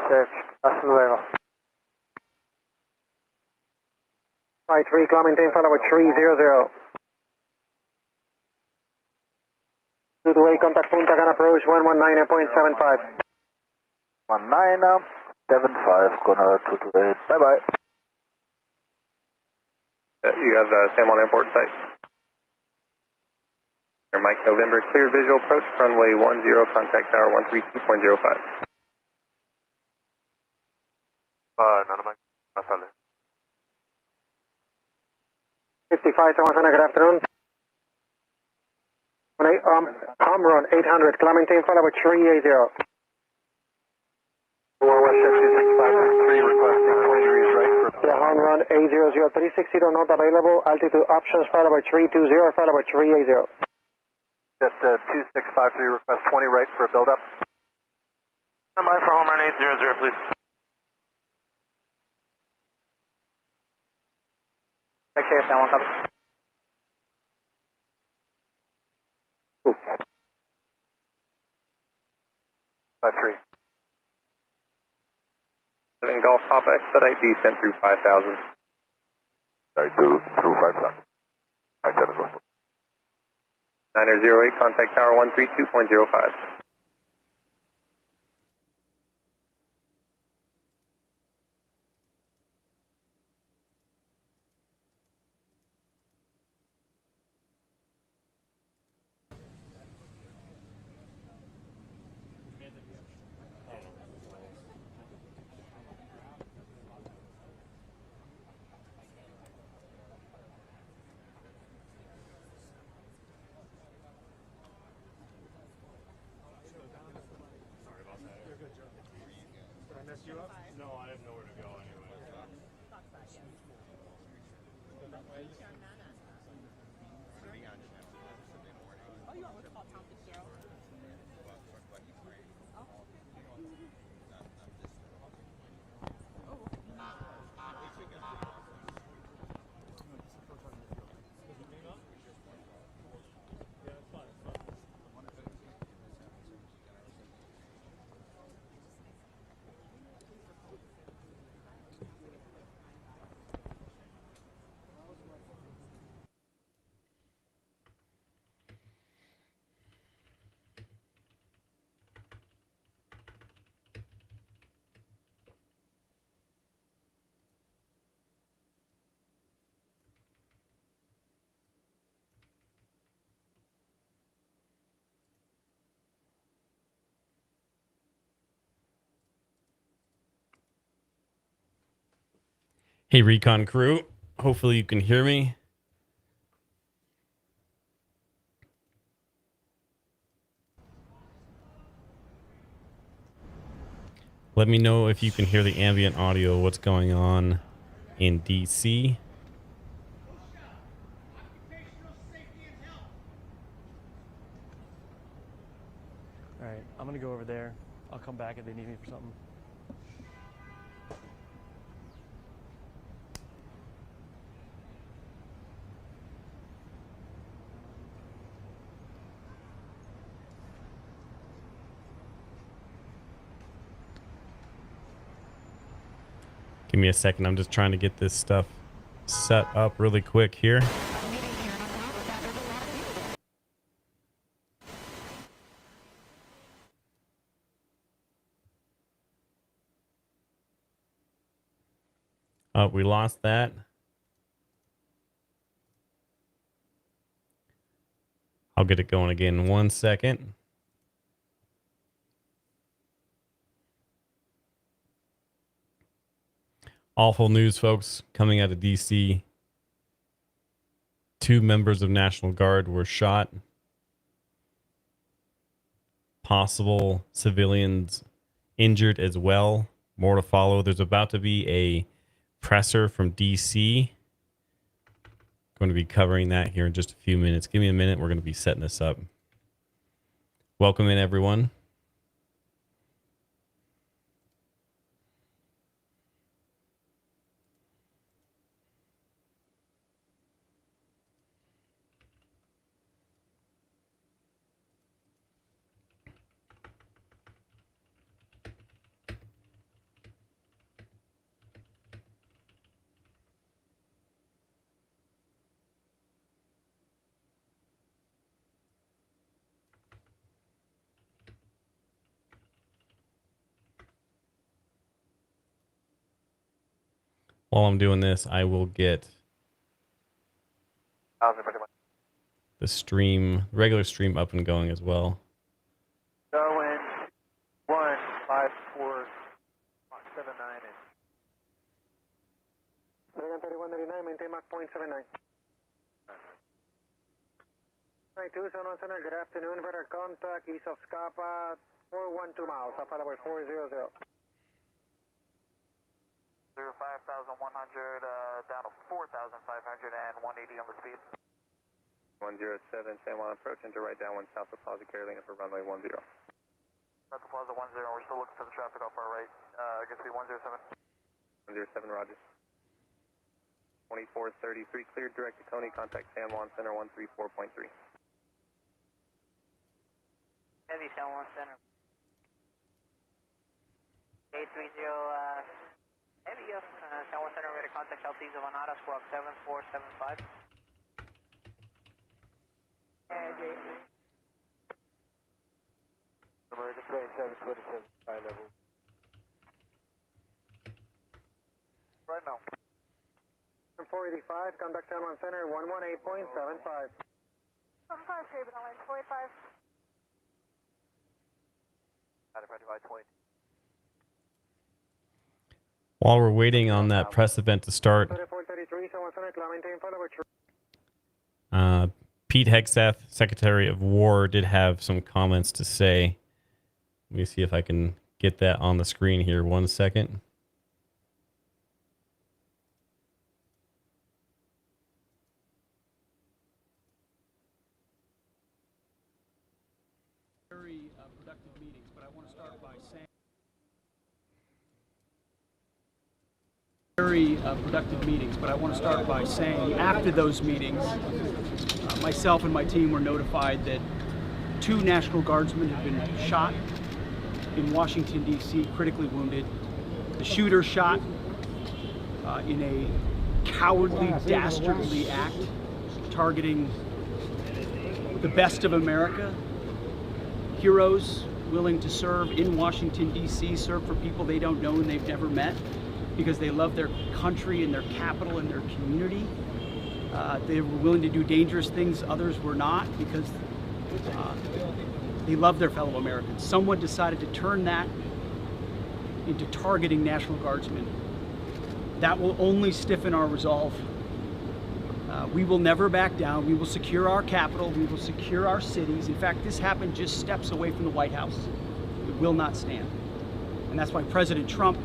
6, hasta luego. Flight 3, maintain follow with 300. To the way, contact Punta Cana approach 119.75. 19.75, gonna to the bye-bye. You have San Juan Airport site. Mike November, clear visual approach, runway 10, contact tower 132.05. Nada más, pasale. 55, San Juan, good afternoon. Home run 800, maintain follow with 380. West 665, requesting 20 degrees right for Yeah, home run 800, 360 not available, altitude options follow by 320, follow by 380. Just 2653, request 20 right for a build-up. Stand by for home run 800, please. Okay, San Juan, copy. 53. Golf Pop expedite descent through 5,000. Sorry, through 5,000. 9008, contact tower 132.05. You up? No, I have nowhere to go anyway. Oh, you want what's called Tom Fitzgerald? Hey, Recon crew. Hopefully you can hear me. Let me know if you can hear the ambient audio, what's going on in DC. All right, I'm gonna go over there. I'll come back if they need me for something. Give me a second. I'm just trying to get this stuff set up really quick here. We lost that. I'll get it going again in 1 second. Awful news, folks, coming out of DC. 2 members of National Guard were shot. Possible civilians injured as well. More to follow. There's about to be a presser from DC. Going to be covering that here in just a few minutes. Give me a minute. We're going to be setting this up. Welcome in, everyone. While I'm doing this, I will get the stream, regular stream up and going as well. Darwin 154.79 and 3189, maintain Mach 0.79. 271 Center, good afternoon. Radar contact east of Scapa, 412 miles, Alpha Level 400. 5,100 down to 4,500 and 180 on the speed. 107, San Juan approach into right downwind south of Plaza Carolina for runway 10. That's the Plaza 10, we're still looking for the traffic off our right. I guess be 107. 107, roger. 2433, cleared direct to Coney, contact San Juan Center 134.3. Heavy San Juan Center. 830, Heavy San Juan Center, ready to contact Southeast of Anara, squawk 7475. Emergency train 727, high level. Right now. 485, contact San Juan Center 118.75. 75, Craven, line 45. 20. While we're waiting on that press event to start, 3433, San Juan Center, maintain Alpha Level 3. Pete Hegseth, Secretary of War, did have some comments to say. Let me see if I can get that on the screen here. 1 second. Very productive meetings, but I want to start by saying after those meetings, myself and my team were notified that 2 National Guardsmen have been shot in Washington, D.C., critically wounded. The shooter shot in a cowardly, dastardly act targeting the best of America. Heroes willing to serve in Washington, D.C., serve for people they don't know and they've never met because they love their country and their capital and their community. They were willing to do dangerous things others were not because they love their fellow Americans. Someone decided to turn that into targeting National Guardsmen. That will only stiffen our resolve. We will never back down. We will secure our capital. We will secure our cities. In fact, this happened just steps away from the White House. It will not stand. And that's why President Trump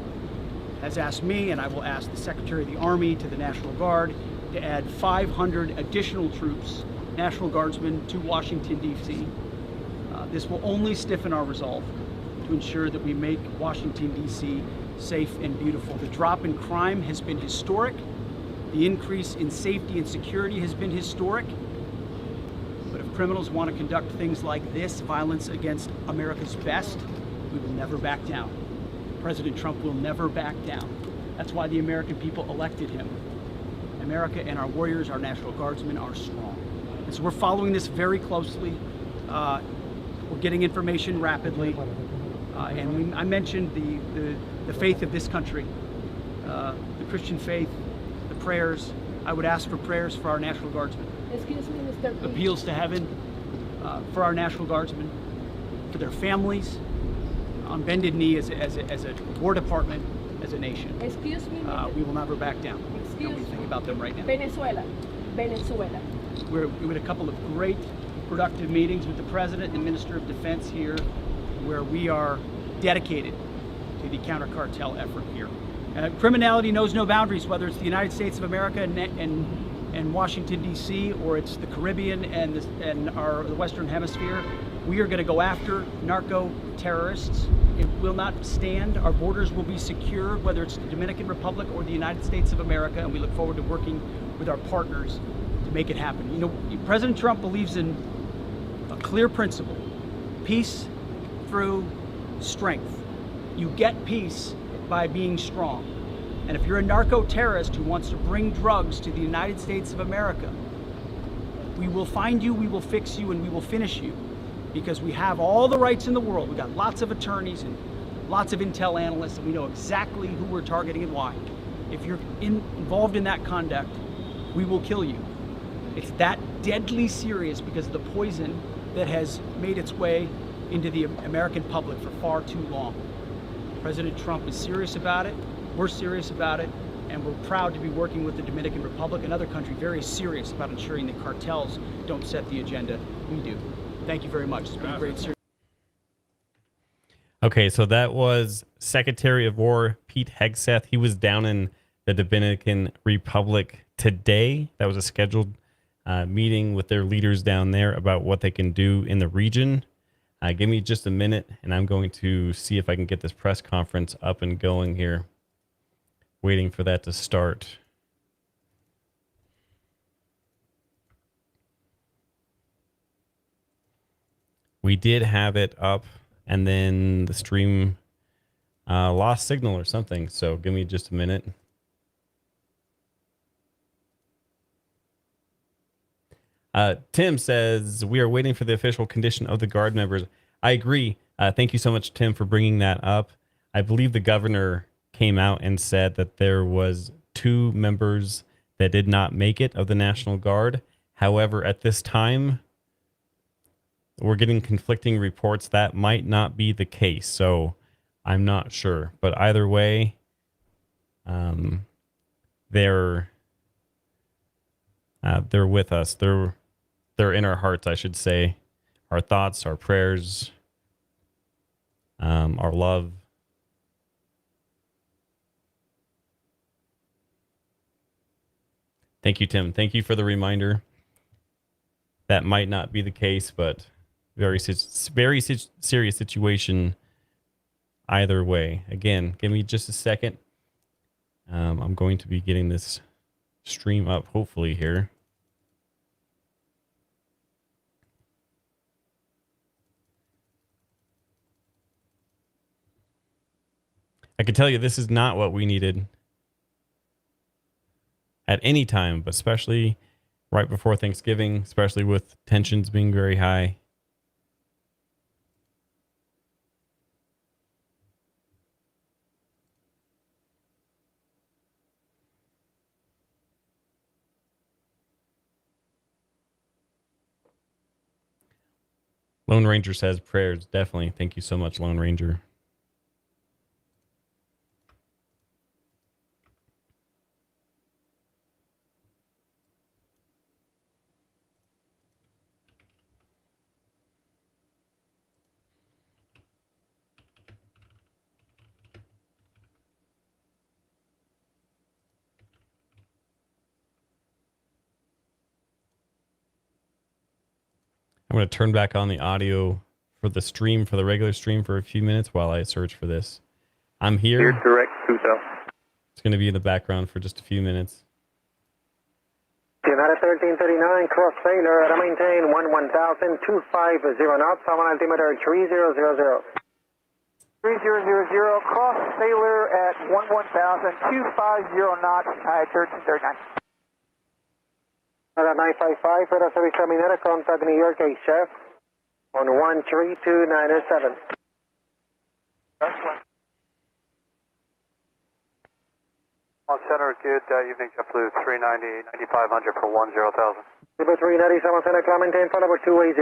has asked me, and I will ask the Secretary of the Army to the National Guard, to add 500 additional troops, National Guardsmen, to Washington, D.C. This will only stiffen our resolve to ensure that we make Washington, D.C. safe and beautiful. The drop in crime has been historic. The increase in safety and security has been historic. But if criminals want to conduct things like this, violence against America's best, we will never back down. President Trump will never back down. That's why the American people elected him. America and our warriors, our National Guardsmen, are strong. And so we're following this very closely. We're getting information rapidly. And I mentioned the faith of this country, the Christian faith, the prayers. I would ask for prayers for our National Guardsmen. Excuse me, Mr. P. Appeals to heaven for our National Guardsmen, for their families, on bended knee as a War Department, as a nation. Excuse me, we will never back down. Excuse we think about them right now. Venezuela. We had a couple of great, productive meetings with the President and Minister of Defense here, where we are dedicated to the counter-cartel effort here. Criminality knows no boundaries, whether it's the United States of America and Washington, D.C., or it's the Caribbean and the Western Hemisphere. We are going to go after narco-terrorists. It will not stand. Our borders will be secure, whether it's the Dominican Republic or the United States of America, and we look forward to working with our partners to make it happen. You know, President Trump believes in a clear principle: peace through strength. You get peace by being strong. And if you're a narco-terrorist who wants to bring drugs to the United States of America, we will find you, we will fix you, and we will finish you, because we have all the rights in the world. We've got lots of attorneys and lots of intel analysts, and we know exactly who we're targeting and why. If you're involved in that conduct, we will kill you. It's that deadly serious because of the poison that has made its way into the American public for far too long. President Trump is serious about it, we're serious about it, and we're proud to be working with the Dominican Republic, another country very serious about ensuring that cartels don't set the agenda. We do. Thank you very much. It's been a great series. Okay, so that was Secretary of War Pete Hegseth. He was down in the Dominican Republic today. That was a scheduled meeting with their leaders down there about what they can do in the region. Give me just a minute, and I'm going to see if I can get this press conference up and going here. Waiting for that to start. We did have it up, and then the stream lost signal or something. So give me just a minute. Tim says, we are waiting for the official condition of the Guard members. I agree. Thank you so much, Tim, for bringing that up. I believe the governor came out and said that there was 2 members that did not make it of the National Guard. However, at this time, we're getting conflicting reports that might not be the case. So I'm not sure. But either way, they're with us. They're in our hearts, I should say. Our thoughts, our prayers, our love. Thank you, Tim. Thank you for the reminder. That might not be the case, but very serious situation either way. Again, give me just a second. I'm going to be getting this stream up, hopefully, here. I can tell you this is not what we needed at any time, but especially right before Thanksgiving, especially with tensions being very high. Lone Ranger says prayers. Definitely. Thank you so much, Lone Ranger. I'm going to turn back on the audio for the stream, for the regular stream, for a few minutes while I search for this. I'm here. You're direct, Kuto. It's going to be in the background for just a few minutes. United 1339, cross Sailor, at a maintain 11000, 250 knots, on altimeter 3000. 3000, cross Sailor at 11000, 250 knots, 1339. At 955, for the service terminator, contact New York HF on 13297. On center, good evening, JetBlue 390, 9500 for 10,000. JetBlue 390, center, Clementine, phone number 280.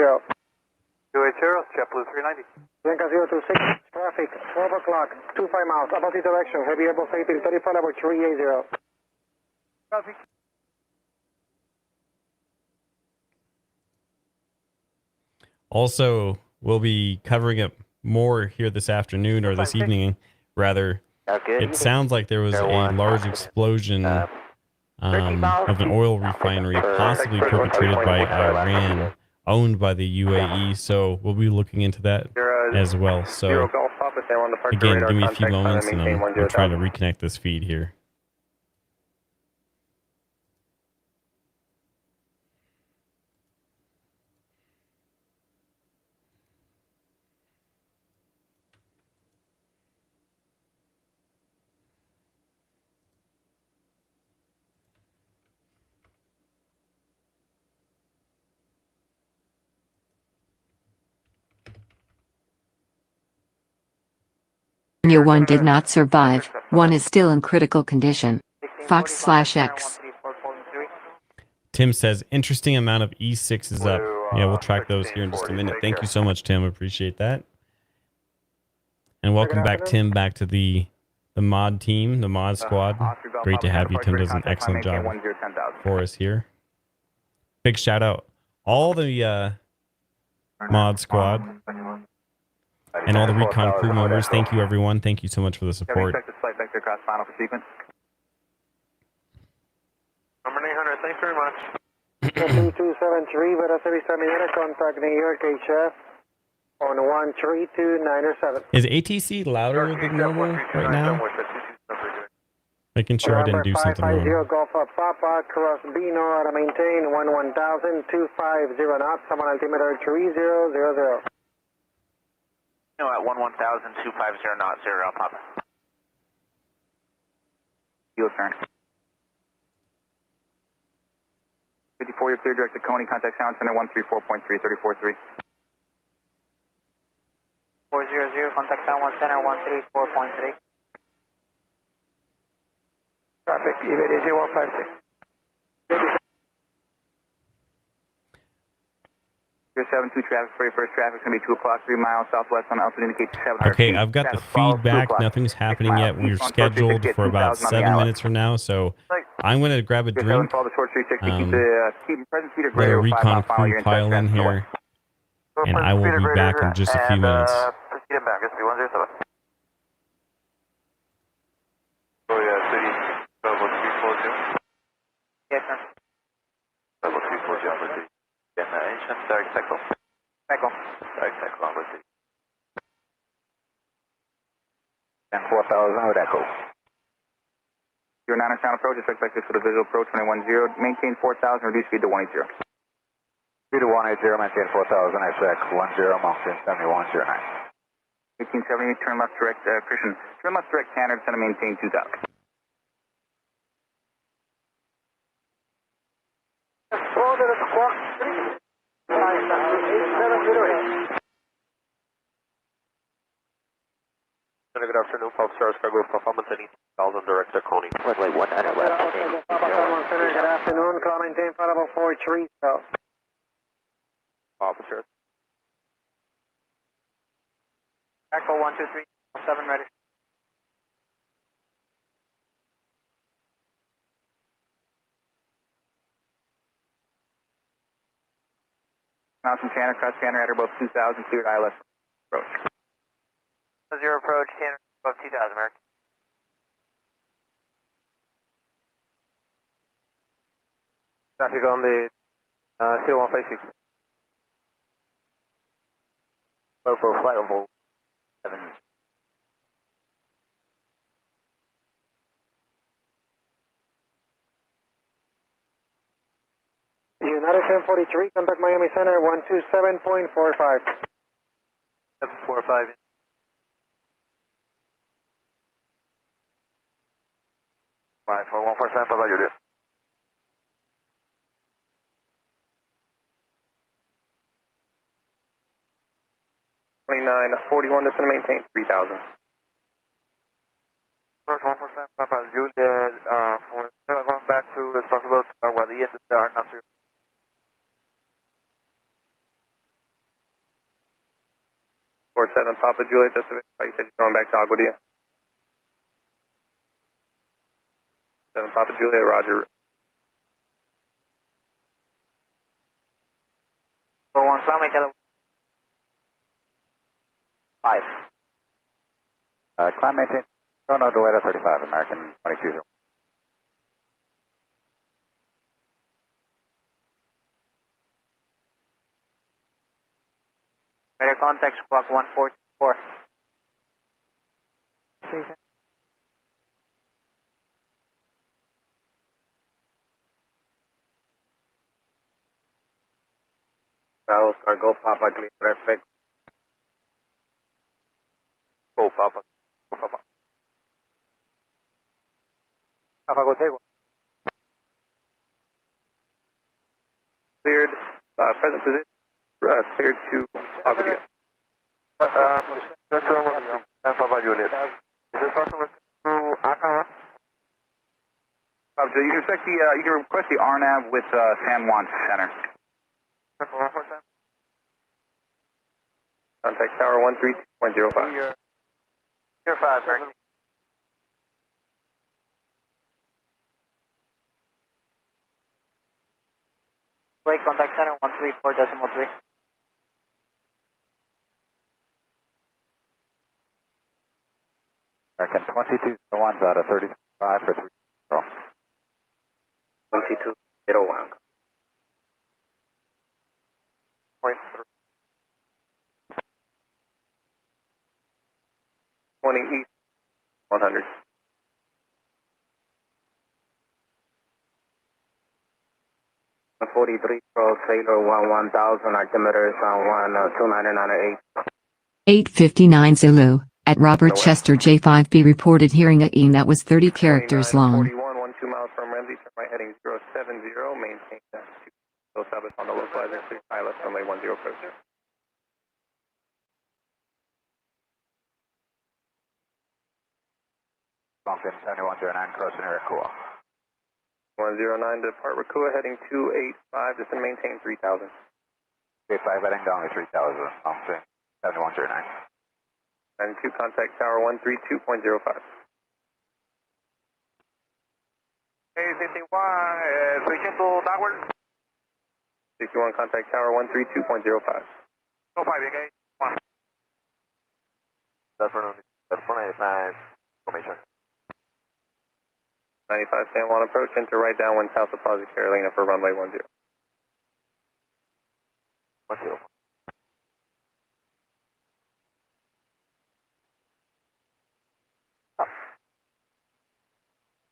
280, JetBlue 390. Bianca 026, traffic, 12 o'clock, 25 miles, opposite direction, heavy airborne safety, 35 number 380. Traffic. Also, we'll be covering it more here this afternoon, or this evening, rather. It sounds like there was a large explosion of an oil refinery, possibly perpetrated by Iran, owned by the UAE. So we'll be looking into that as well. So again, give me a few moments, and I'm trying to reconnect this feed here. California 1 did not survive. 1 is still in critical condition. Fox/X. Tim says, interesting amount of E6s up. Yeah, we'll track those here in just a minute. Thank you so much, Tim. Appreciate that. And welcome back, Tim, back to the mod team, the mod squad. Great to have you. Tim does an excellent job for us here. Big shout out all the mod squad and all the recon crew members. Thank you, everyone. Thank you so much for the support. Number 800, thanks very much. 2273, Veracity Samiera, contact New York HF on 13297. Is ATC louder than normal right now? Making sure I didn't do something wrong. 550 Golf Papa, cross Bino, maintain 11,000, 250 knots, summon altimeter 3000. No, at 11,000, 250 knots, 0 Papa. Yield turn. 54, you're clear direct to Coney, contact Sound Center 134.3, 34.3. 400, contact Sound 1 Center 134.3. Traffic, EVDG 156. You're 72 traffic, 41st traffic, going to be 2 o'clock, 3 miles southwest on altitude indicates 700 Okay, feet. I've got the feedback. Nothing's happening yet. We're scheduled for about 7 minutes from now, so I'm going to grab a drink. Let a recon crew pile in here, and I will be back in just a few minutes. Proceed back, SB 107. Oh yeah, city, level 340. Yes, sir. Level 340 for city. And engine, direct cycle. Cycle. Direct cycle on city. And 4,000 with echo. 09 sound approach, expected for the visual approach 210. Maintain 4,000, reduce speed to 180. Speed to 180, maintain 4,000, expect 10, mountain 7109. 1870, turn left direct, Christian. Turn left direct Tanner, center maintain 2,000. Good afternoon, Pulse Stars Cargo Performance and 18,000 direct to Coney. Runway 1 under left. Good afternoon, call maintain flight 43. Officers. Echo 123, 7 ready. Mountain Tanner, cross Tanner at above 2,000, cleared ILS approach. 0 approach, Tanner above 2,000, American. Traffic on the 0156. Low for flight level 7. United 1043, contact Miami Center 127.45. 745. Right, for 147, Papa Julius. $29.41, just going to maintain 3,000. First 147, Papa Julius, going back to talk about what the engines are not through. 47, Papa Juliet, just you said you're going back to Aguadilla. 7, Papa Juliet, Roger. 41, Salami, 5. Climb maintain. No, Dueta 35, American 22. Radar contact squawk 144. Oscar, go Papa, clear traffic. Go Papa. Go Papa. Papa, go take one. Cleared, present position, cleared to Aguadilla. Papa Juliet. Is this possible to Aka? So you can expect you can request the RNAV with San Juan Center. Contact tower 132.05. 05, sir. Wait, contact center 134.3. American 2201's out of 35 for 3. 2201. 20 east 100. The 43 Pro Sailor 1000 altimeter is on 299.8. 859 Zulu. At Robert Chester J5B reported hearing a EAN that was 30 characters long. 41, 12 miles from Ramsey, turn right heading 070, maintain that 2. Southwest on the localizer, 6 pilot, runway 10 approach. Bumping 7109, crossing Iroquois. 109, depart Rakua, heading 285, descend maintain 3000. 85 heading down to 3000, bumping 7109. And 2, contact tower 132.05. Hey, 51, switching to downward. 61, contact tower 132.05. 05, engage. 1. That's for 95, formation. 95 San Juan approach, enter right downwind south of Plaza Carolina for runway 10. 10.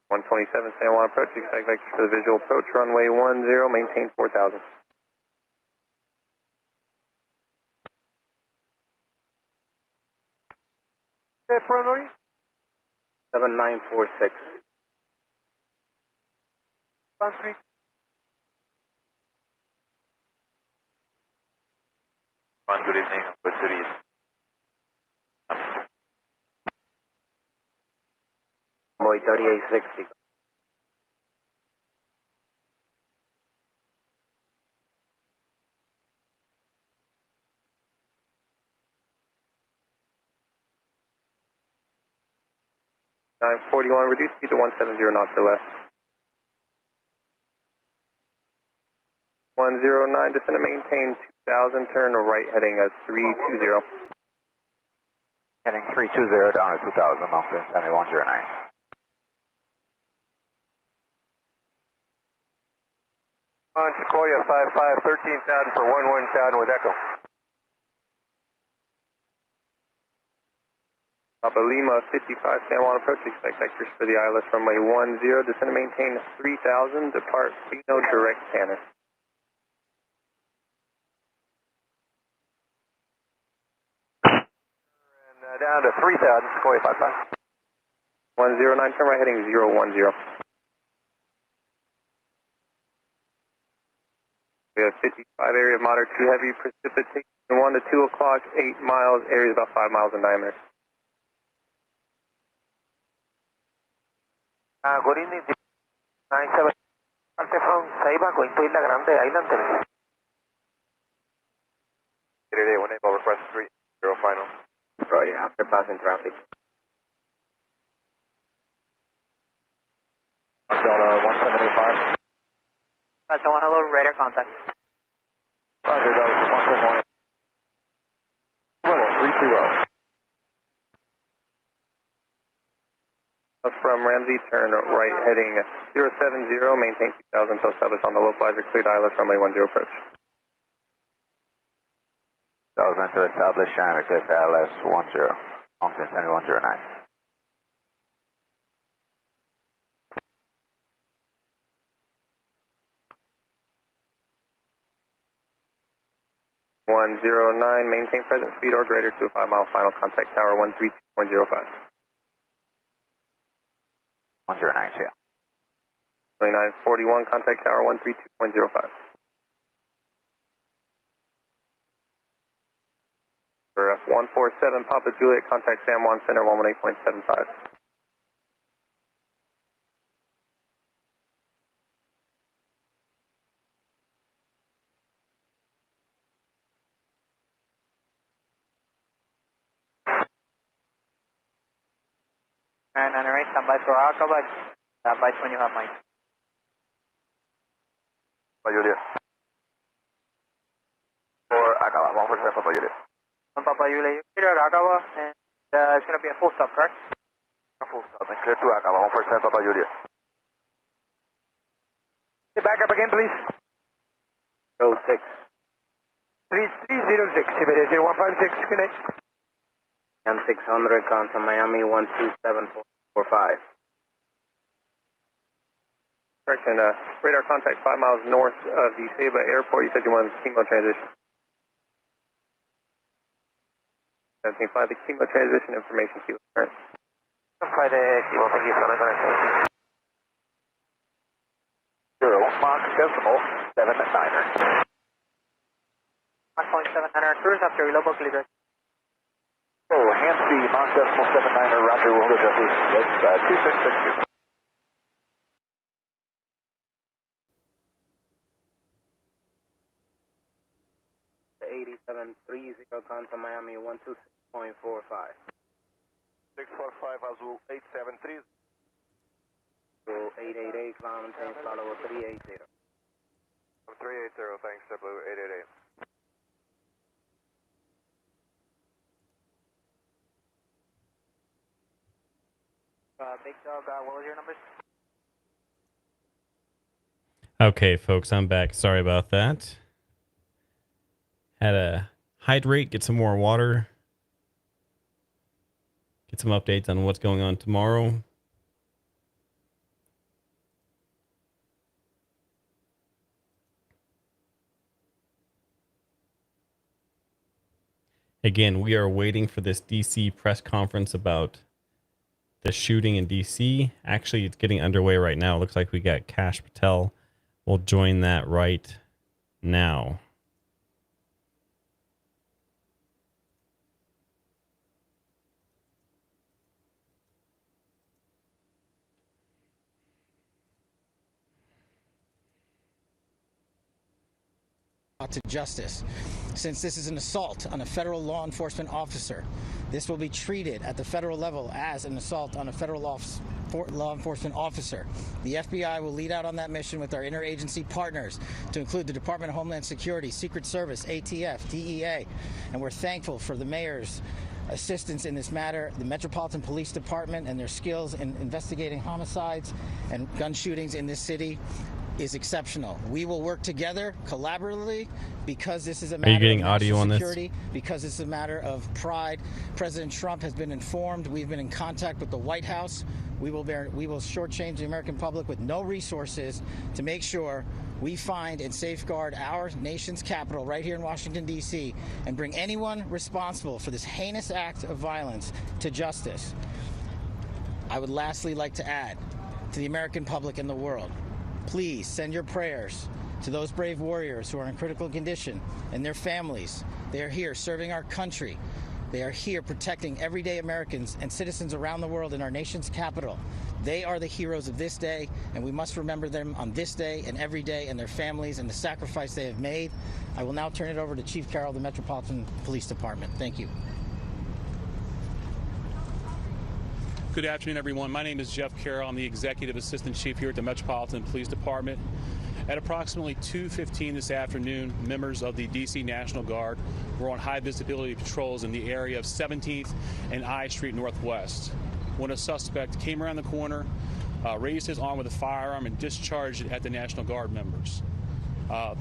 127 San Juan approach, expect vectors for the visual approach, runway 10, maintain 4000. Runway 7946. Good evening, good cities. Boy 3860. Nine 41, reduce speed to 170 knots or less. 109, descend and maintain 2000, turn right heading at 320. Heading 320 down to 2000, mountain 7109. On Sequoia 55, 13,000 for 11,000 with Echo. Papa Lima 55, San Juan approach, expect vectors for the ILS runway 10, descend and maintain 3000, depart Reno direct Tanner. And down to 3000, Sequoia 55. 109, turn right heading 010. We have 55 area of moderate to heavy precipitation, 1 to 2 o'clock, 8 miles, area is about 5 miles in diameter. Good evening, 97. Contact from Saiba, going to Isla Grande Island. Today, 1 able request 30 final. Roger, after passing traffic. Delta 175. That's one hello, radar contact. Roger, Delta 171. 320. From Ramsey, turn right heading 070, maintain 2000 until service on the localizer, cleared ILS runway 10 approach. That was meant to establish China, LS 10, mountain 7109. Maintain present speed or greater to a 5 mile final contact tower 132.05. 109, yeah. 2941, contact tower 132.05. For F147, Papa Juliet, contact San Juan Center 118.75. 998, stand by for Aqaba. Stand by when you have mine. Juliet. For Aqaba, 147 Papa Juliet. Papa Juliet, you cleared Aqaba, and it's going to be a full stop, correct? A full stop, and clear to Aqaba, 147 Papa Juliet. Back up again, please. 06. 3306, Iberia 0156, connect. And 600, contact Miami 12745. Correction, radar contact 5 miles north of the Ceiba Airport. You said you wanted chemo transition. 17.5, the chemo transition information queue. Current. 5 the chemo, thank you for the 0, Mach decimal 7 9er. 1.700, cruise after reload clear. Oh, hand speed, Mach decimal 7 9er, roger, we'll adjust this. 2662. 8730, contact Miami 126.45. 645 Azul 8730. 888, maintain follow 380. 380, thanks, JetBlue 888. Big Dog, what was your numbers? Okay, folks, I'm back. Sorry about that. Had to hydrate, get some more water, get some updates on what's going on tomorrow. Again, we are waiting for this DC press conference about the shooting in DC. Actually, it's getting underway right now. It looks like we got Kash Patel. We'll join that right now. To justice. Since this is an assault on a federal law enforcement officer, this will be treated at the federal level as an assault on a federal law enforcement officer. The FBI will lead out on that mission with our interagency partners, to include the Department of Homeland Security, Secret Service, ATF, DEA, and we're thankful for the mayor's assistance in this matter, the Metropolitan Police Department and their skills in investigating homicides and gun shootings in this city is exceptional. We will work together collaboratively because this is a matter Are you getting of audio on security, this? because it's a matter of pride. President Trump has been informed. We've been in contact with the White House. We will shortchange the American public with no resources to make sure we find and safeguard our nation's capital right here in Washington, D.C., and bring anyone responsible for this heinous act of violence to justice. I would lastly like to add to the American public and the world, please send your prayers to those brave warriors who are in critical condition and their families. They are here serving our country. They are here protecting everyday Americans and citizens around the world in our nation's capital. They are the heroes of this day, and we must remember them on this day and every day, and their families and the sacrifice they have made. I will now turn it over to Chief Carroll of the Metropolitan Police Department. Thank you. Good afternoon, everyone. My name is Jeff Carroll. I'm the Executive Assistant Chief here at the Metropolitan Police Department. At approximately 2:15 this afternoon, members of the DC National Guard were on high visibility patrols in the area of 17th and I Street Northwest when a suspect came around the corner, raised his arm with a firearm, and discharged it at the National Guard members.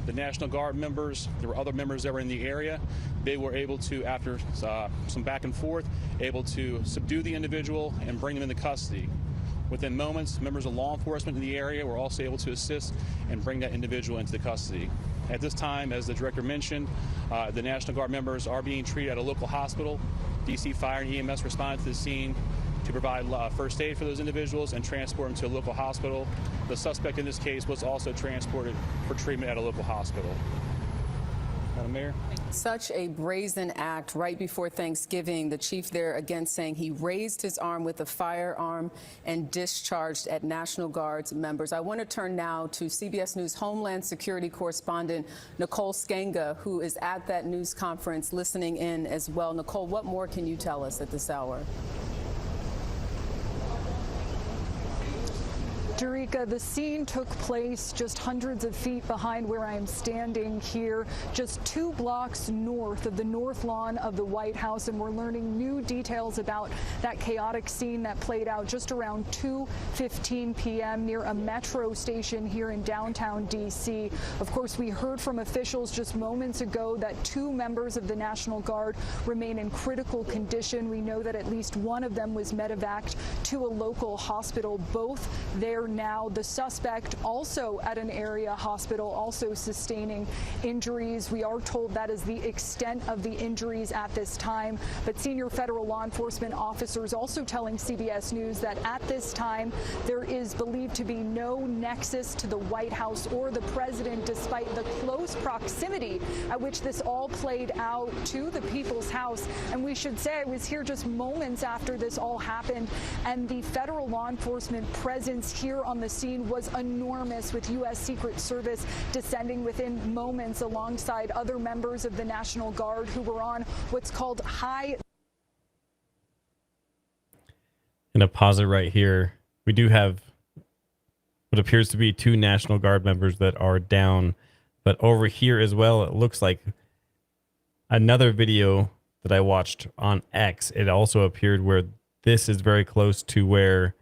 The National Guard members, there were other members that were in the area. They were able to, after some back and forth, able to subdue the individual and bring him into custody. Within moments, members of law enforcement in the area were also able to assist and bring that individual into the custody. At this time, as the director mentioned, the National Guard members are being treated at a local hospital. DC Fire and EMS responded to the scene to provide first aid for those individuals and transport them to a local hospital. The suspect in this case was also transported for treatment at a local hospital. Madam Mayor? Such a brazen act right before Thanksgiving. The chief there again saying he raised his arm with a firearm and discharged at National Guard's members. I want to turn now to CBS News Homeland Security correspondent Nicole Skenga, who is at that news conference listening in as well. Nicole, what more can you tell us at this hour? Jerika, the scene took place just hundreds of feet behind where I am standing here, just 2 blocks north of the north lawn of the White House, and we're learning new details about that chaotic scene that played out just around 2:15 p.m. near a metro station here in downtown D.C. Of course, we heard from officials just moments ago that 2 members of the National Guard remain in critical condition. We know that at least one of them was medevaced to a local hospital, both there now. The suspect also at an area hospital, also sustaining injuries. We are told that is the extent of the injuries at this time. But senior federal law enforcement officers also telling CBS News that at this time there is believed to be no nexus to the White House or the president, despite the close proximity at which this all played out to the People's House. And we should say I was here just moments after this all happened, and the federal law enforcement presence here on the scene was enormous, with U.S. Secret Service descending within moments alongside other members of the National Guard who were on what's called high. I'm going to pause it right here. We do have what appears to be 2 National Guard members that are down, but over here as well, it looks like another video that I watched on X. It also appeared where this is very close to where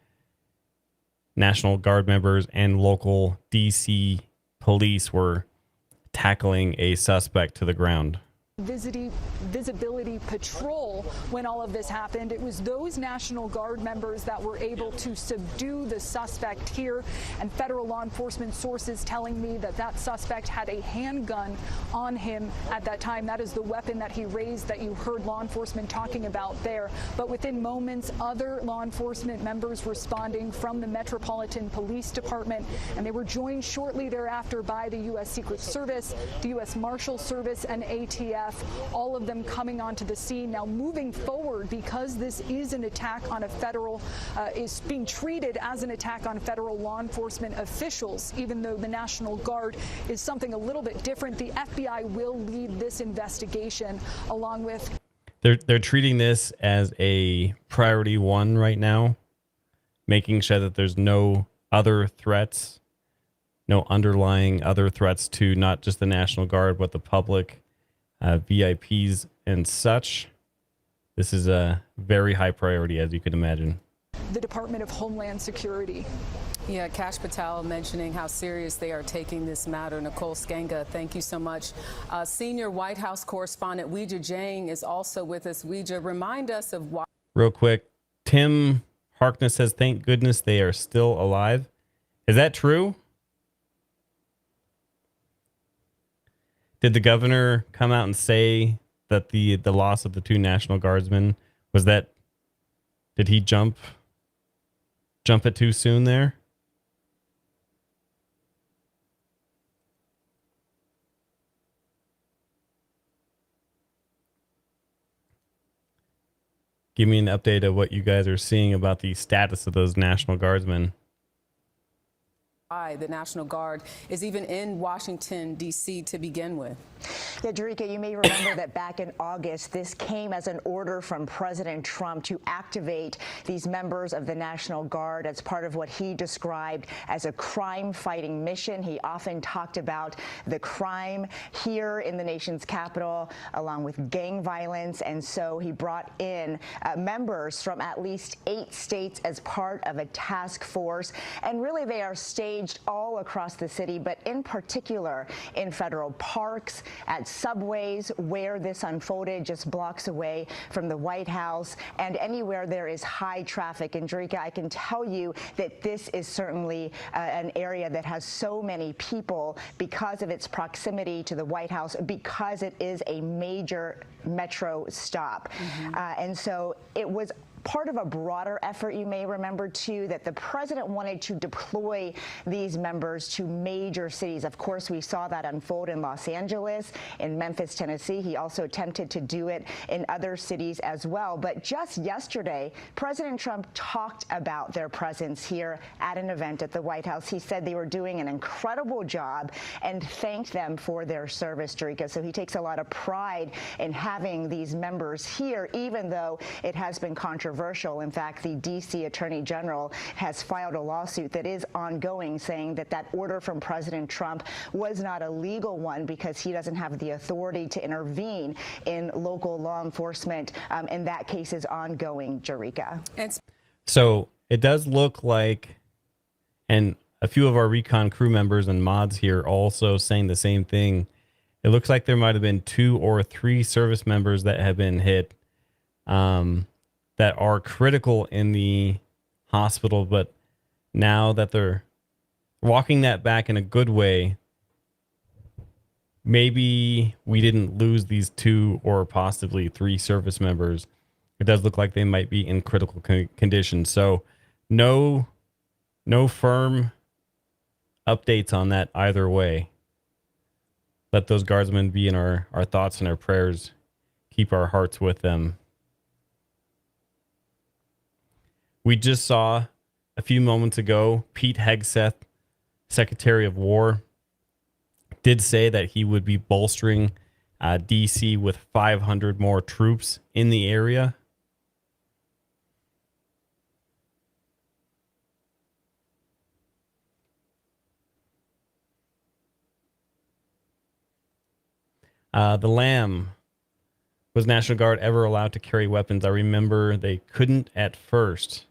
National Guard members and local DC police were tackling a suspect to the ground. Visibility patrol when all of this happened. It was those National Guard members that were able to subdue the suspect here, and federal law enforcement sources telling me that that suspect had a handgun on him at that time. That is the weapon that he raised that you heard law enforcement talking about there. But within moments, other law enforcement members responding from the Metropolitan Police Department, and they were joined shortly thereafter by the U.S. Secret Service, the U.S. Marshal Service, and ATF. All of them coming onto the scene. Now moving forward, because this is an attack on a federal, is being treated as an attack on federal law enforcement officials, even though the National Guard is something a little bit different. The FBI will lead this investigation along with... They're treating this as a priority 1 right now, making sure that there's no other threats, no underlying other threats to not just the National Guard, but the public, VIPs and such. This is a very high priority, as you can imagine. The Department of Homeland Security. Yeah, Kash Patel mentioning how serious they are taking this matter. Nicole Skenga, thank you so much. Senior White House correspondent Weijia Jiang is also with us. Weijia, remind us of why. Real quick, Tim Harkness says, thank goodness they are still alive. Is that true? Did the governor come out and say that the loss of the 2 National Guardsmen was that? Did he jump it too soon there? Give me an update of what you guys are seeing about the status of those National Guardsmen. The National Guard is even in Washington, D.C. to begin with. Yeah, Jerika, you may remember that back in August, this came as an order from President Trump to activate these members of the National Guard as part of what he described as a crime-fighting mission. He often talked about the crime here in the nation's capital, along with gang violence, and so he brought in members from at least 8 states as part of a task force, and really they are staged all across the city, but in particular in federal parks, at subways where this unfolded, just blocks away from the White House, and anywhere there is high traffic. And Jerika, I can tell you that this is certainly an area that has so many people because of its proximity to the White House, because it is a major metro stop. And so it was part of a broader effort, you may remember, too, that the president wanted to deploy these members to major cities. Of course, we saw that unfold in Los Angeles, in Memphis, Tennessee. He also attempted to do it in other cities as well. But just yesterday, President Trump talked about their presence here at an event at the White House. He said they were doing an incredible job and thanked them for their service, Jerika. So he takes a lot of pride in having these members here, even though it has been controversial controversial. In fact, the D.C. Attorney General has filed a lawsuit that is ongoing, saying that that order from President Trump was not a legal one because he doesn't have the authority to intervene in local law enforcement, and that case is ongoing, Jerika. So it does look like, and a few of our recon crew members and mods here also saying the same thing. It looks like there might have been 2 or 3 service members that have been hit that are critical in the hospital, but now that they're walking that back in a good way, maybe we didn't lose these 2 or possibly 3 service members. It does look like they might be in critical condition. So no firm updates on that either way. Let those guardsmen be in our thoughts and our prayers. Keep our hearts with them. We just saw a few moments ago, Pete Hegseth, Secretary of War, did say that he would be bolstering D.C. with 500 more troops in the area. The Lamb, was National Guard ever allowed to carry weapons? I remember they couldn't at first.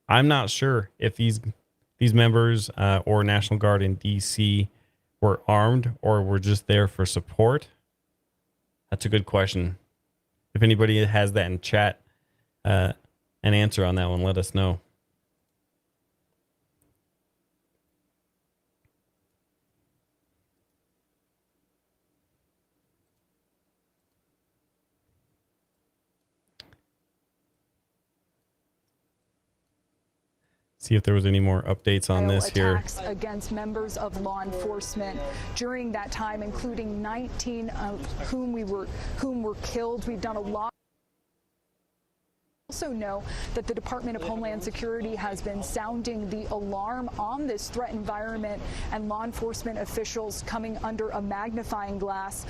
I'm not sure if these members or National Guard in D.C. were armed or were just there for support. That's a good question. If anybody has that in chat, an answer on that one, let us know. See if there was any more updates on this here. Attacks against members of law enforcement during that time, including 19 of whom were killed. We've done a lot. Also know that the Department of Homeland Security has been sounding the alarm on this threat environment, and law enforcement officials coming under a magnifying glass.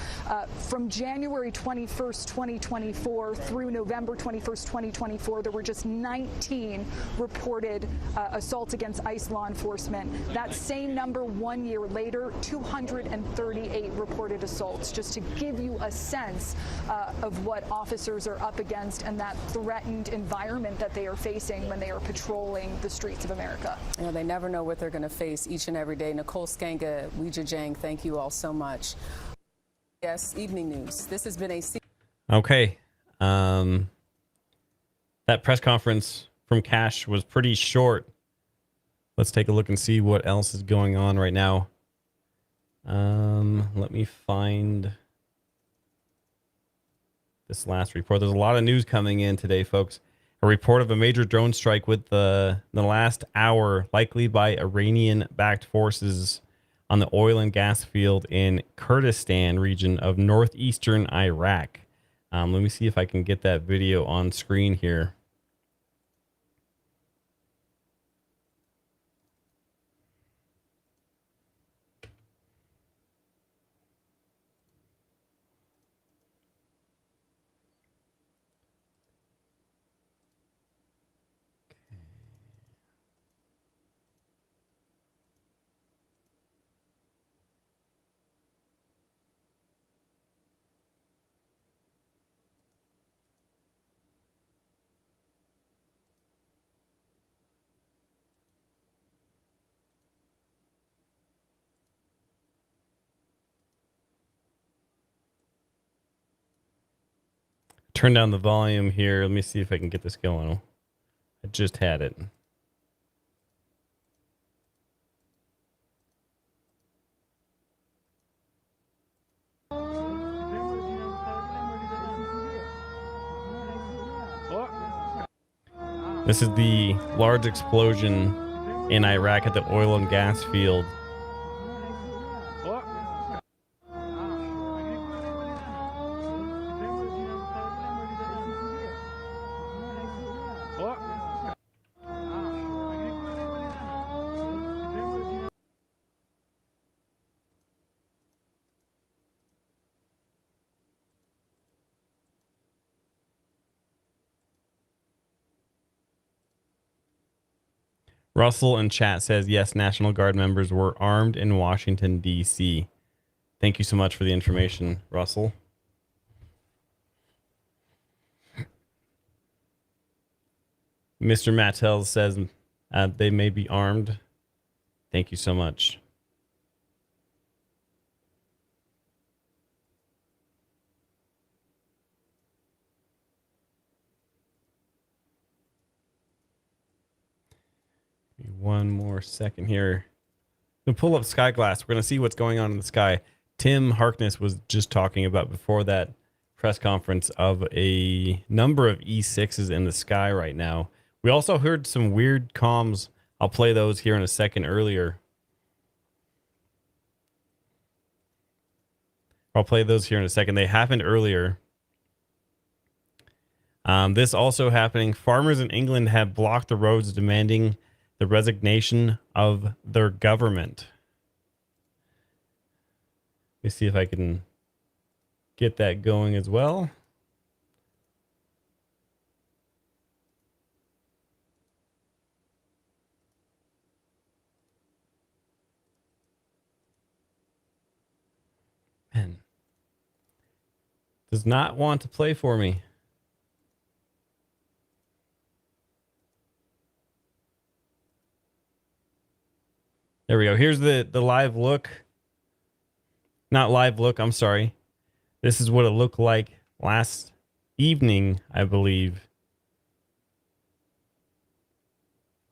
From January 21st, 2024 through November 21st, 2024, there were just 19 reported assaults against ICE law enforcement. That same number 1 year later, 238 reported assaults, just to give you a sense of what officers are up against and that threatened environment that they are facing when they are patrolling the streets of America. You know, they never know what they're going to face each and every day. Nicole Skanga, Weijia Jiang, thank you all so much. Yes, evening news. This has been a... Okay. That press conference from Cash was pretty short. Let's take a look and see what else is going on right now. Let me find this last report. There's a lot of news coming in today, folks. A report of a major drone strike with the last hour, likely by Iranian-backed forces on the oil and gas field in Kurdistan region of northeastern Iraq. Let me see if I can get that video on screen here. Turn down the volume here. Let me see if I can get this going. I just had it. This is the large explosion in Iraq at the oil and gas field. Russell in chat says, yes, National Guard members were armed in Washington, D.C. Thank you so much for the information, Russell. Mr. Mattel says they may be armed. Thank you so much. One more second here. We'll pull up sky glass. We're going to see what's going on in the sky. Tim Harkness was just talking about before that press conference of a number of E6s in the sky right now. We also heard some weird comms. I'll play those here in a second earlier. I'll play those here in a second. They happened earlier. This also happening. Farmers in England have blocked the roads demanding the resignation of their government. Let me see if I can get that going as well. Man, does not want to play for me. There we go. Here's the live look. Not live look, I'm sorry. This is what it looked like last evening, I believe.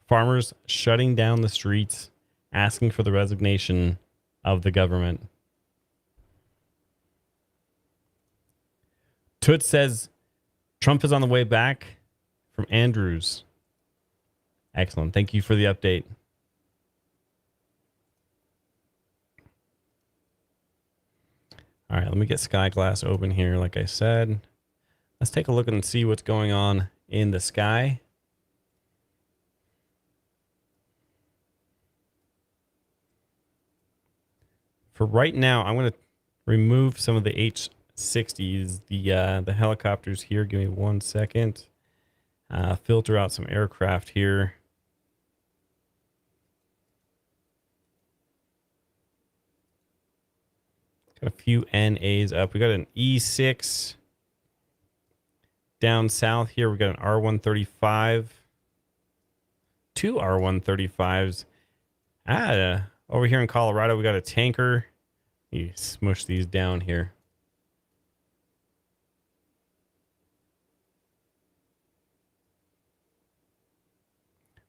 Farmers shutting down the streets, asking for the resignation of the government. Toots says Trump is on the way back from Andrews. Excellent. Thank you for the update. All right, let me get Sky Glass open here, like I said. Let's take a look and see what's going on in the sky. For right now, I'm going to remove some of the H-60s, the helicopters here. Give me 1 second. Filter out some aircraft here. Got a few NAs up. We got an E6 down south here. We got an R-135. 2 R-135s. Over here in Colorado, we got a tanker. You smush these down here.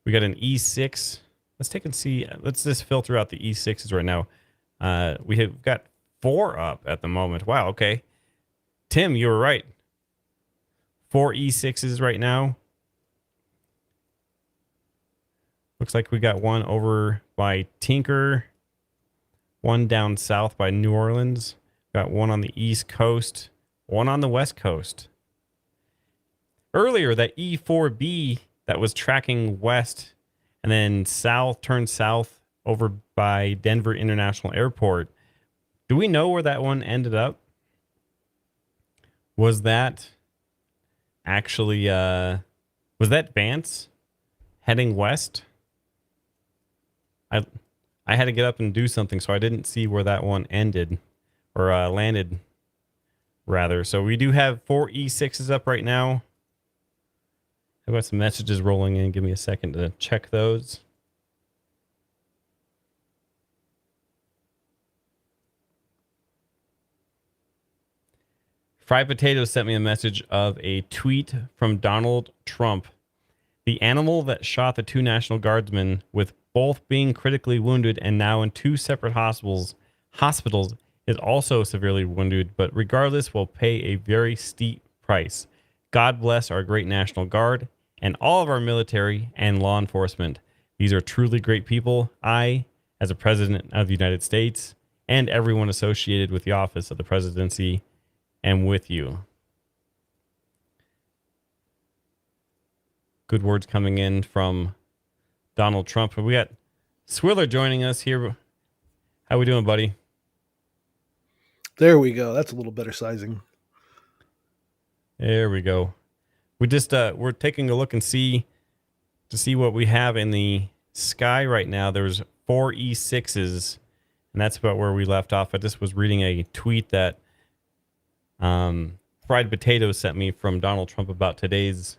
We got an E6. Let's take and see. Let's just filter out the E6s right now. We have got 4 up at the moment. Wow, okay. Tim, you were right. 4 E6s right now. Looks like we got one over by Tinker. One down south by New Orleans. Got one on the East Coast. One on the West Coast. Earlier, that E4B that was tracking west and then south, turned south over by Denver International Airport. Do we know where that one ended up? Was that actually, was that Vance heading west? I had to get up and do something, so I didn't see where that one ended, or landed, rather. So we do have 4 E6s up right now. I've got some messages rolling in. Give me a second to check those. Fried Potatoes sent me a message of a tweet from Donald Trump. The animal that shot the 2 National Guardsmen, with both being critically wounded and now in 2 separate hospitals, is also severely wounded, but regardless will pay a very steep price. God bless our great National Guard and all of our military and law enforcement. These are truly great people. I, as a president of the United States, and everyone associated with the office of the presidency, am with you. Good words coming in from Donald Trump. We got Swiller joining us here. How we doing, buddy? There we go. That's a little better sizing. There we go. We just we're taking a look and see what we have in the sky right now. There's 4 E6s, and that's about where we left off. I just was reading a tweet that Fried Potatoes sent me from Donald Trump about today's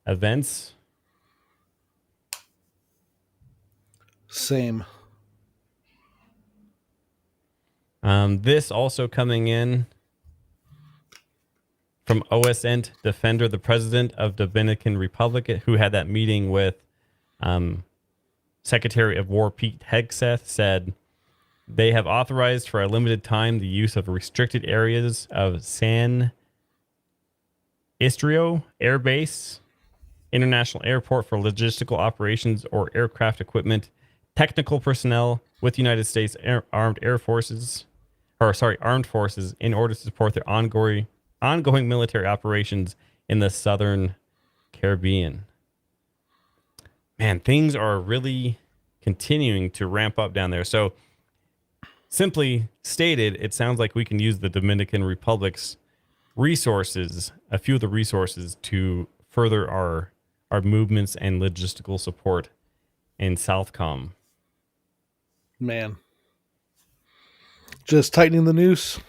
events. Same. This also coming in from OSINT Defender, the president of Dominican Republic, who had that meeting with Secretary of War Pete Hegseth, said they have authorized for a limited time the use of restricted areas of San Isidro Air Base, International Airport for logistical operations or aircraft equipment, technical personnel with United States Armed Forces in order to support their ongoing military operations in the Southern Caribbean. Man, things are really continuing to ramp up down there. So, simply stated, it sounds like we can use the Dominican Republic's resources, a few of the resources, to further our movements and logistical support in Southcom. Man. Just tightening the noose,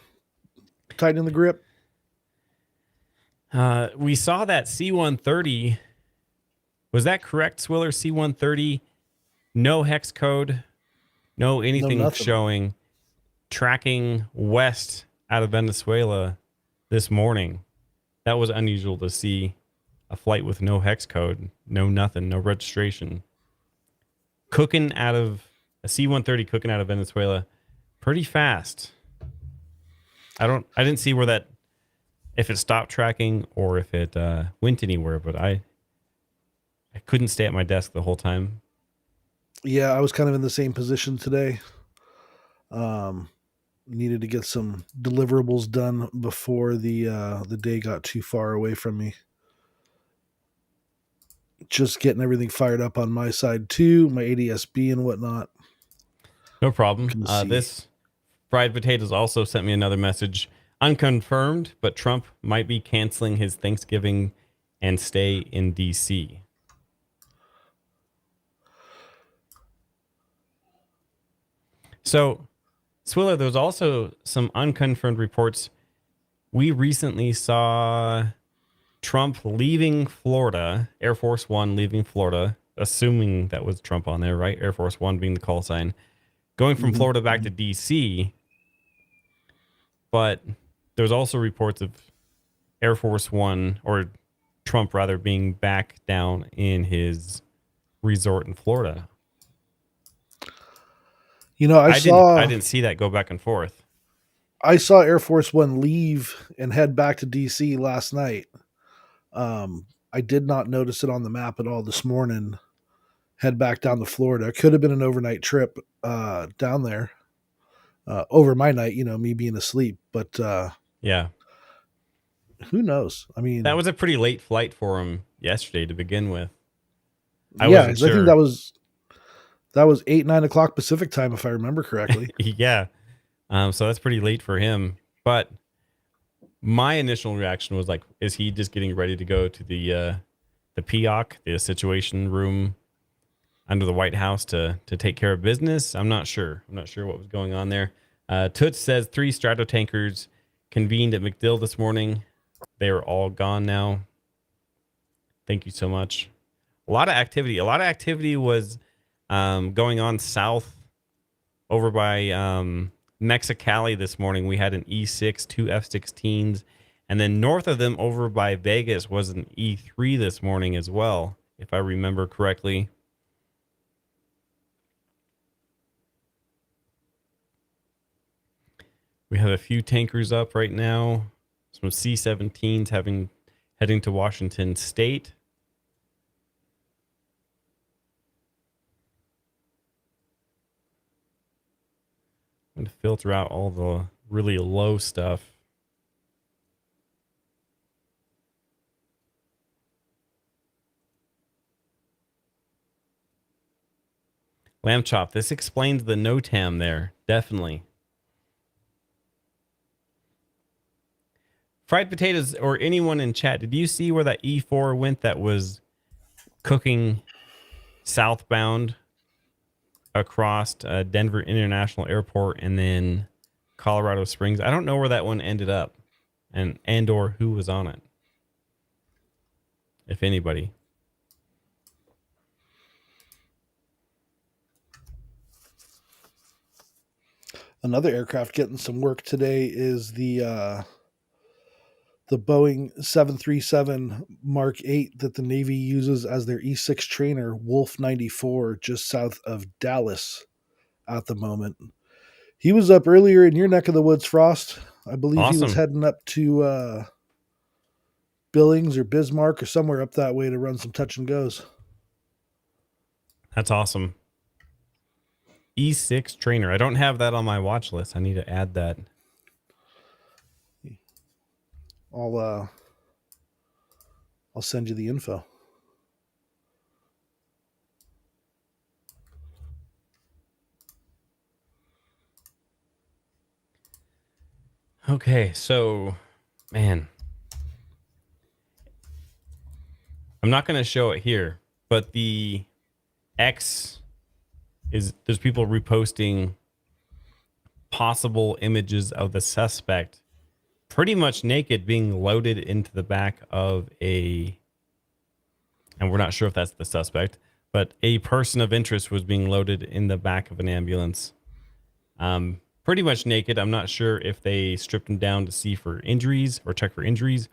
tightening the grip. We saw that C-130. Was that correct, Swiller? C-130, no hex code, no anything showing, tracking west out of Venezuela this morning. That was unusual to see a flight with no hex code, no nothing, no registration. Cooking out of a C-130 cooking out of Venezuela pretty fast. I didn't see where that, if it stopped tracking or if it went anywhere, but I couldn't stay at my desk the whole time. Yeah, I was kind of in the same position today. Needed to get some deliverables done before the day got too far away from me. Just getting everything fired up on my side too, my ADSB and whatnot. No problem. This Fried Potatoes also sent me another message. Unconfirmed, but Trump might be canceling his Thanksgiving and stay in D.C. So, Swiller, there's also some unconfirmed reports. We recently saw Trump leaving Florida, Air Force One leaving Florida, assuming that was Trump on there, right? Air Force One being the call sign. Going from Florida back to D.C., but there's also reports of Air Force One, or Trump rather, being back down in his resort in Florida. You know, I didn't see that go back and forth. I saw Air Force One leave and head back to DC last night. I did not notice it on the map at all this morning. Head back down to Florida. It could have been an overnight trip down there. Over my night, you know, me being asleep. But yeah, who knows? I mean, that was a pretty late flight for him yesterday to begin with. I think that was 8-9 o'clock Pacific time, if I remember correctly. Yeah. So that's pretty late for him. But my initial reaction was like, is he just getting ready to go to the PIOC, the Situation Room under the White House to take care of business? I'm not sure. I'm not sure what was going on there. Toots says 3 Stratotankers convened at MacDill this morning. They are all gone now. Thank you so much. A lot of activity. A lot of activity was going on south over by Mexicali this morning. We had an E6, 2 F-16s, and then north of them over by Vegas was an E3 this morning as well, if I remember correctly. We have a few tankers up right now. Some C-17s heading to Washington State. I'm going to filter out all the really low stuff. Lamb chop. This explains the NOTAM there. Definitely. Fried Potatoes, or anyone in chat, did you see where that E4 went that was cooking southbound across Denver International Airport and then Colorado Springs. I don't know where that one ended up and or who was on it, if anybody. Another aircraft getting some work today is the Boeing 737 Mark 8 that the Navy uses as their E6 trainer, Wolf 94, just south of Dallas at the moment. He was up earlier in your neck of the woods, Frost. I believe he was heading up to Billings or Bismarck or somewhere up that way to run some touch and goes. That's awesome. E6 trainer. I don't have that on my watch list. I need to add that. I'll send you the info. Okay, so, man, I'm not going to show it here, but the X there's people reposting possible images of the suspect pretty much naked being loaded into the back of and we're not sure if that's the suspect, but a person of interest was being loaded in the back of an ambulance. Pretty much naked. I'm not sure if they stripped him down to see for injuries or check for injuries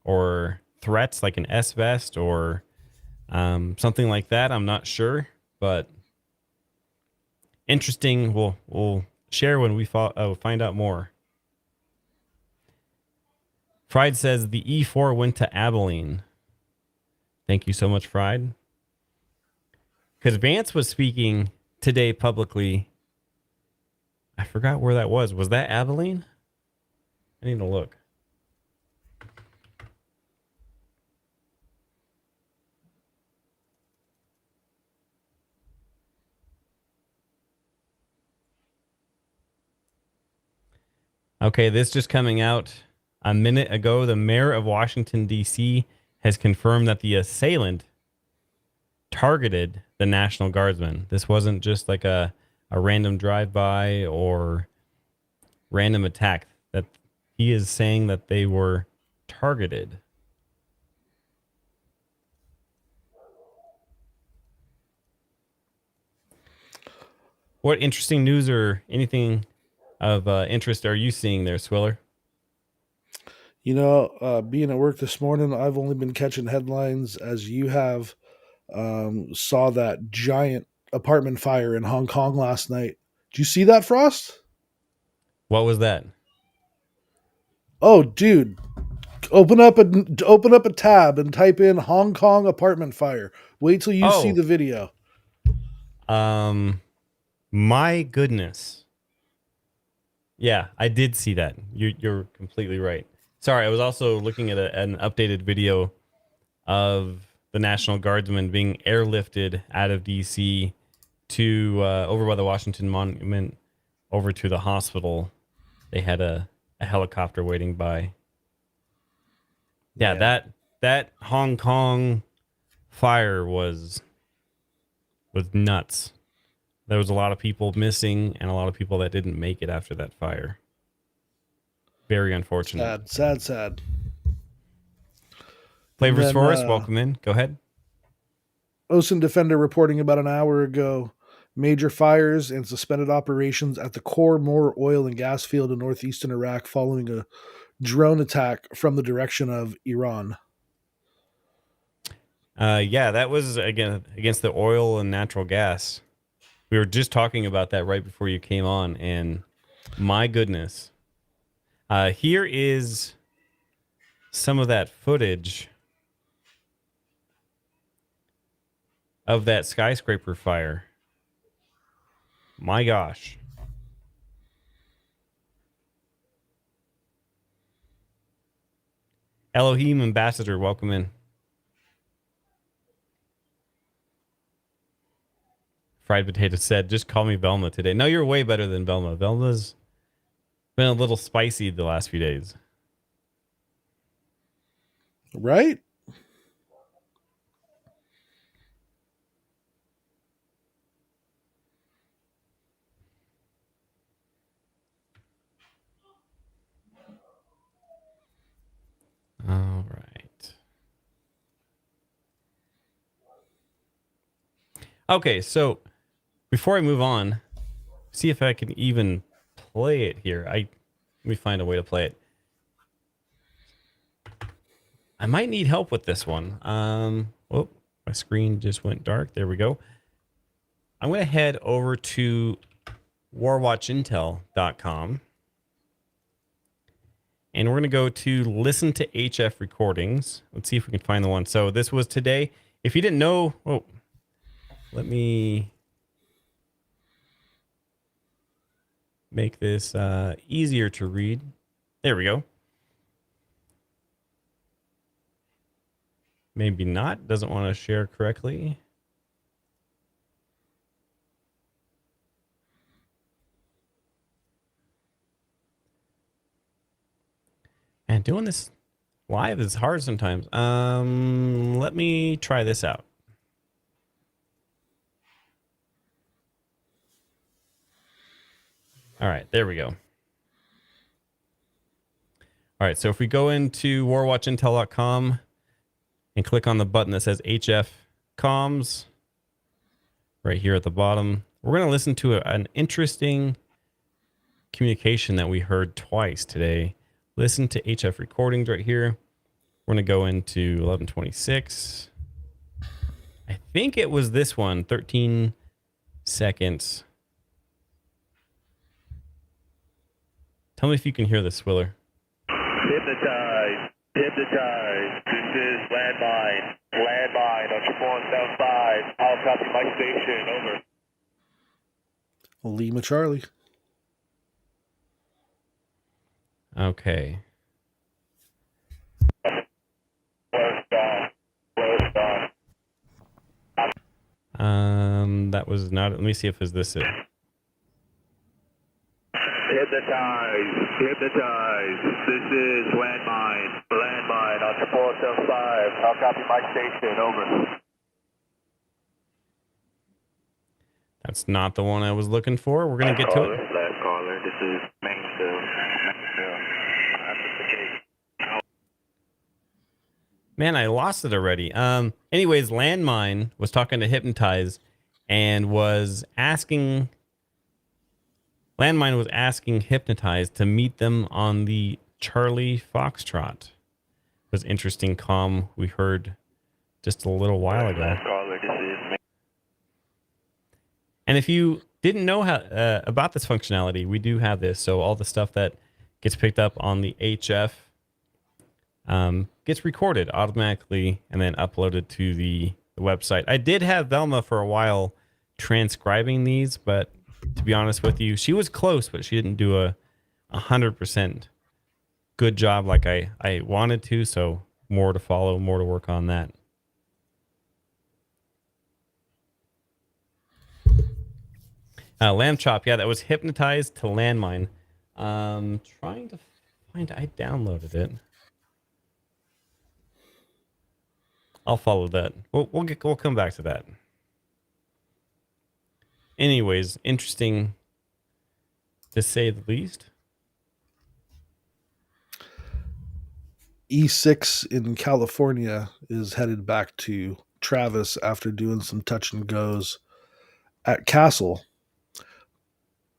or threats like an S-vest or something like that. I'm not sure, but interesting. We'll share when we find out more. Fried says the E4 went to Abilene. Thank you so much, Fried. Because Vance was speaking today publicly. I forgot where that was. Was that Abilene? I need to look. Okay, this just coming out a minute ago. The mayor of Washington, D.C. has confirmed that the assailant targeted the National Guardsmen. This wasn't just like a random drive-by or random attack. That he is saying that they were targeted. What interesting news or anything of interest are you seeing there, Swiller? You know, being at work this morning, I've only been catching headlines as you have. Saw that giant apartment fire in Hong Kong last night. Did you see that, Frost? What was that? Oh, dude. Open up a tab and type in Hong Kong apartment fire. Wait till you see the video. My goodness. Yeah, I did see that. You're completely right. Sorry, I was also looking at an updated video of the National Guardsmen being airlifted out of D.C. to over by the Washington Monument over to the hospital. They had a helicopter waiting by. Yeah, that Hong Kong fire was nuts. There was a lot of people missing and a lot of people that didn't make it after that fire. Very unfortunate. Sad. Flavors Forest, welcome in. Go ahead. OSINT Defender reporting about an hour ago. Major fires and suspended operations at the Khor Mor oil and gas field in northeastern Iraq following a drone attack from the direction of Iran. Yeah, that was against the oil and natural gas. We were just talking about that right before you came on, and my goodness. Here is some of that footage of that skyscraper fire. My gosh. Elohim Ambassador, welcome in. Fried Potato said, just call me Velma today. No, you're way better than Velma. Velma's been a little spicy the last few days. Right? Okay, so before I move on, see if I can even play it here. Let me find a way to play it. I might need help with this one. Oh, my screen just went dark. There we go. I'm going to head over to warwatchintel.com. And we're going to go to listen to HF recordings. Let's see if we can find the one. So this was today. If you didn't know, let me make this easier to read. There we go. Maybe not. Doesn't want to share correctly. And doing this live is hard sometimes. Let me try this out. All right, there we go. All right, so if we go into warwatchintel.com and click on the button that says HF comms right here at the bottom, we're going to listen to an interesting communication that we heard twice today. Listen to HF recordings right here. We're going to go into 1126. I think it was this one, 13 seconds. Tell me if you can hear this, Swiller. Hypnotized. Hypnotized. This is landmine. Landmine on 4175. I'll copy my station. Over. Lima Charlie. Okay. That was not. Let me see if is this it. Hypnotized. Hypnotized. This is landmine. Landmine on 4175. I'll copy my station. Over. That's not the one I was looking for. We're gonna get to it. Last caller. This is Mainsville. Man, I lost it already. Anyways, Landmine was talking to Hypnotize and was asking Hypnotize to meet them on the Charlie Foxtrot. It was interesting comm we heard just a little while ago. And if you didn't know how about this functionality, we do have this. So all the stuff that gets picked up on the HF gets recorded automatically and then uploaded to the website. I did have Velma for a while transcribing these, but to be honest with you, she was close, but she didn't do a 100% good job like I wanted to. So more to follow, more to work on that. Lamb Chop, yeah, that was Hypnotized to Landmine. Trying to find, I downloaded it. I'll follow that. We'll come back to that. Anyways, interesting to say the least. E6 in California is headed back to Travis after doing some touch and goes at Castle.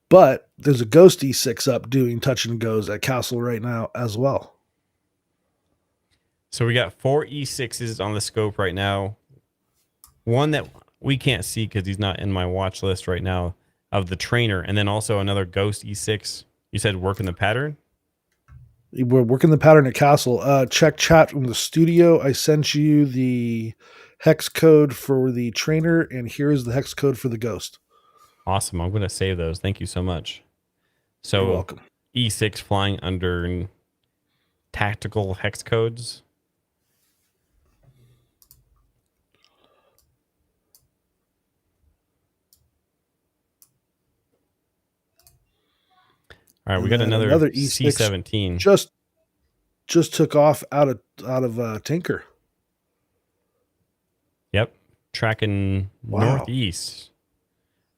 But there's a Ghost E6 up doing touch and goes at Castle right now as well. So we got 4 E6s on the scope right now. One that we can't see because he's not in my watch list right now of the trainer. And then also another Ghost E6. You said working the pattern? We're working the pattern at Castle. Check chat from the studio. I sent you the hex code for the trainer, and here's the hex code for the Ghost. Awesome. I'm going to save those. Thank you so much. So you're welcome. E6 flying under tactical hex codes. All right, we got another E6 C-17. Just took off out of Tinker. Yep, tracking northeast.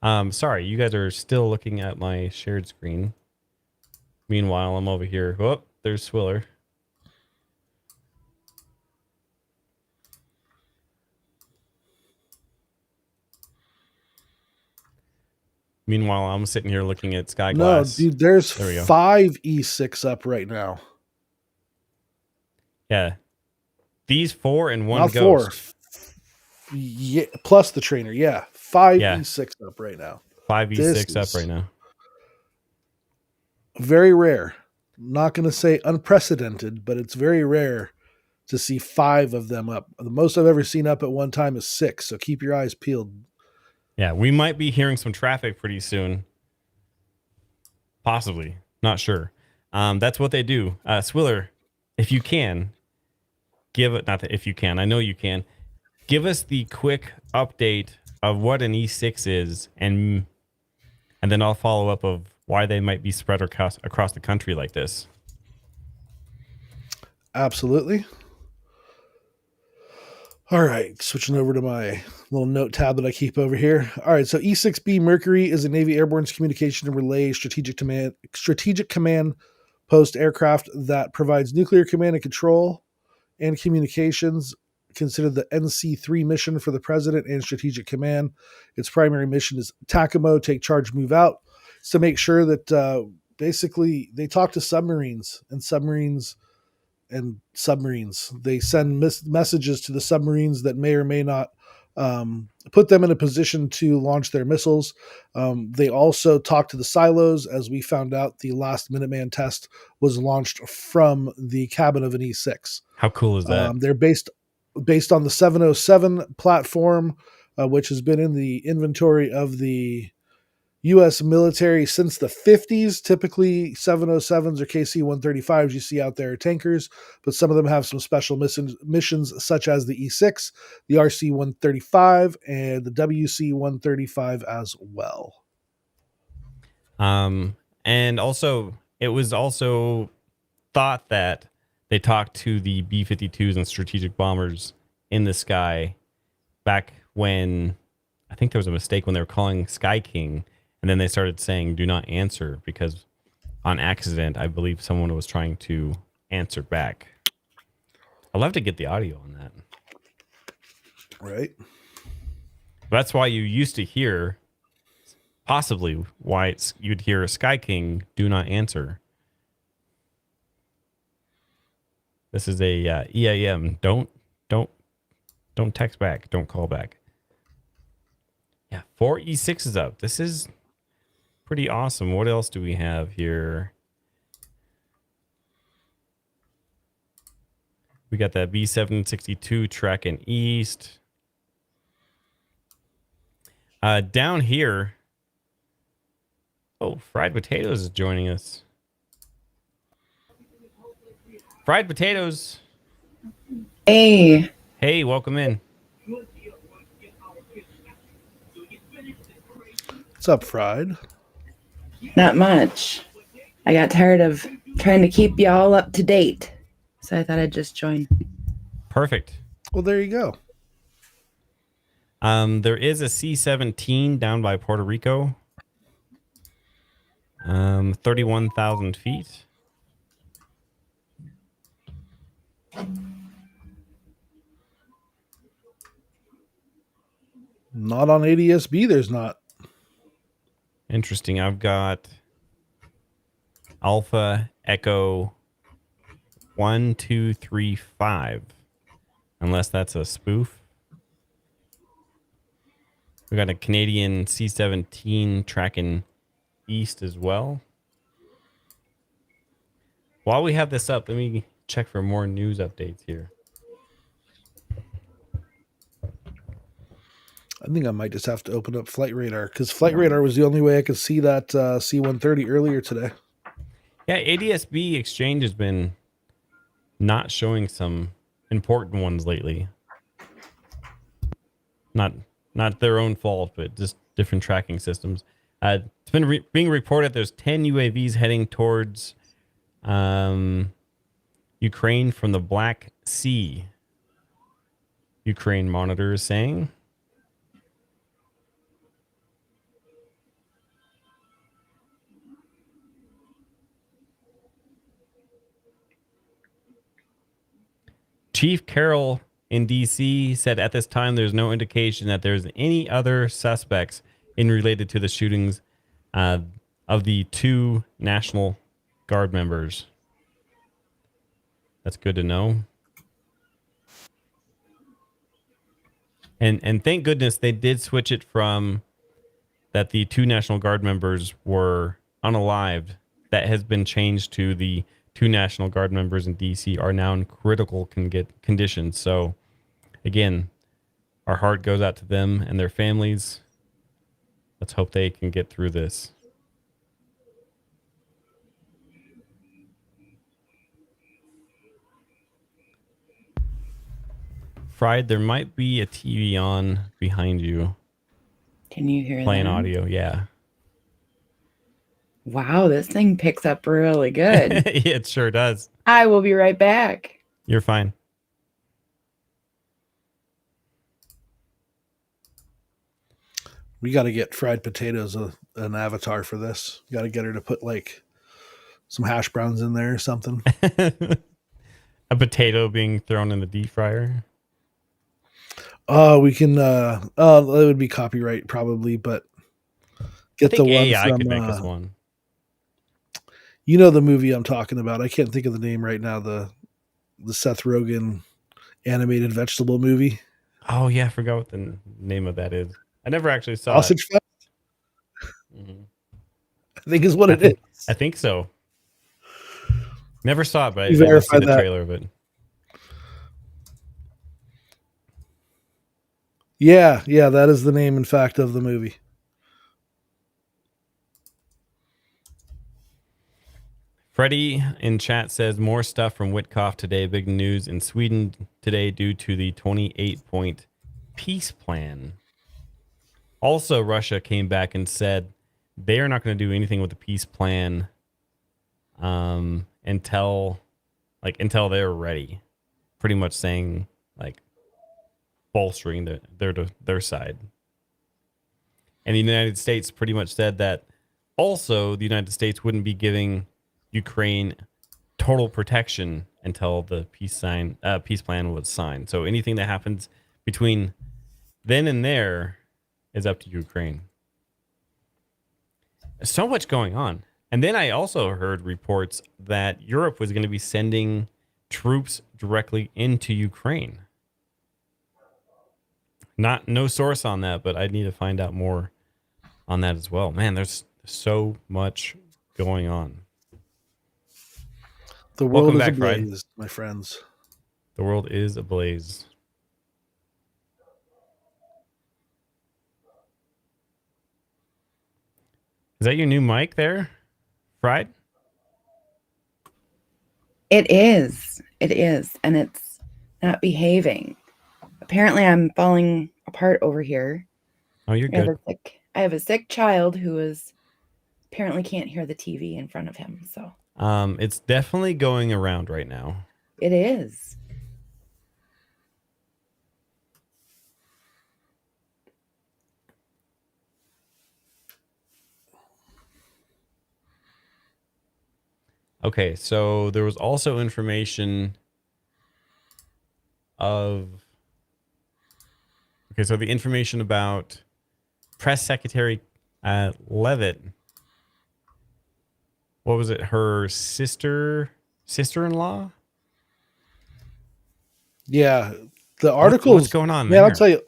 Sorry, you guys are still looking at my shared screen. Meanwhile, I'm over here. Oh, there's Swiller. Meanwhile, I'm sitting here looking at Sky No, Glass. dude, there's There we go. 5 E6 up right now. Yeah. These 4 and 1 Not ghost. 4. Yeah, plus the trainer. Yeah. 5 Yeah. E6 up right now. 5 This E6 up is right now. very rare. Not going to say unprecedented, but it's very rare to see 5 of them up. The most I've ever seen up at one time is 6. So keep your eyes peeled. Yeah, we might be hearing some traffic pretty soon. Possibly. Not sure. That's what they do. Swiller, if you can, give it, not that if you can, I know you can, give us the quick update of what an E6 is, and then I'll follow up of why they might be spread across the country like this. Absolutely. All right, switching over to my little note tab that I keep over here. All right, so E6B Mercury is a Navy Airborne Communication and Relay Strategic Command Post aircraft that provides nuclear command and control and communications. Considered the NC-3 mission for the President and Strategic Command. Its primary mission is TACAMO, take charge, move out. It's to make sure that basically they talk to submarines. They send messages to the submarines that may or may not put them in a position to launch their missiles. They also talk to the silos. As we found out, the last Minuteman test was launched from the cabin of an E6. How cool is that? They're based on the 707 platform, which has been in the inventory of the U.S. military since the 50s. Typically, 707s or KC-135s you see out there are tankers, but some of them have some special missions such as the E6, the RC-135, and the WC-135 as well. And also, it was also thought that they talked to the B-52s and strategic bombers in the sky back when, I think there was a mistake when they were calling Sky King, and then they started saying, do not answer, because on accident, I believe someone was trying to answer back. I'd love to get the audio on that. Right. That's why you used to hear, possibly why you'd hear Sky King, do not answer. This is a EAM. Don't text back. Don't call back. Yeah, 4 E6s up. This is pretty awesome. What else do we have here? We got that B762 tracking east. Down here. Oh, Fried Potatoes is joining us. Fried Potatoes. Hey. Hey, welcome in. What's up, Fried? Not much. I got tired of trying to keep you all up to date, so I thought I'd just join. Perfect. Well, there you go. There is a C-17 down by Puerto Rico. 31,000 feet. Not on ADSB, there's not. Interesting. I've got Alpha Echo 1235. Unless that's a spoof. We got a Canadian C-17 tracking east as well. While we have this up, let me check for more news updates here. I think I might just have to open up Flight Radar, because Flight Radar was the only way I could see that C-130 earlier today. Yeah, ADSB Exchange has been not showing some important ones lately. Not their own fault, but just different tracking systems. It's been being reported there's 10 UAVs heading towards Ukraine from the Black Sea. Ukraine monitor is saying. Chief Carroll in D.C. said at this time there's no indication that there's any other suspects in related to the shootings of the 2 National Guard members. That's good to know. And thank goodness they did switch it from that the 2 National Guard members were unalived. That has been changed to the 2 National Guard members in DC are now in critical condition. So, again, our heart goes out to them and their families. Let's hope they can get through this. Fried, there might be a TV on behind you. Can you hear that? Playing audio, yeah. Wow, this thing picks up really good. It sure does. I will be right back. You're fine. We got to get Fried Potatoes an avatar for this. Got to get her to put like some hash browns in there or something. A potato being thrown in the deep fryer. We can. It would be copyright probably, but get the one AI from. Could make us one. You know the movie I'm talking about. I can't think of the name right now. The Seth Rogen animated vegetable movie. Oh yeah, I forgot what the name of that is. I never actually saw Sausage it. Fest? Mm-hmm. I think is what it is. I think so. Never saw it, but I verified see the trailer of it. Yeah, that is the name, in fact, of the movie. Freddie in chat says more stuff from Witkoff today. Big news in Sweden today due to the 28-point peace plan. Also, Russia came back and said they are not going to do anything with the peace plan until they're ready. Pretty much saying like bolstering their side. And the United States pretty much said that also the United States wouldn't be giving Ukraine total protection until the peace plan was signed. So anything that happens between then and there is up to Ukraine. So much going on. And then I also heard reports that Europe was going to be sending troops directly into Ukraine. No source on that, but I need to find out more on that as well. Man, there's so much going on. The world Welcome is back, ablaze, my friends. The world is ablaze. Is that your new mic there, Fried? It is. And it's not behaving. Apparently, I'm falling apart over here. Oh, you're good. I have a sick child who apparently can't hear the TV in front of him. So it's definitely going around right now. It is. Okay, so there was also information of... Okay, so the information about Press Secretary Leavitt. What was it? Her sister-in-law? Yeah, the articles. What's going on? Man, I'll tell you,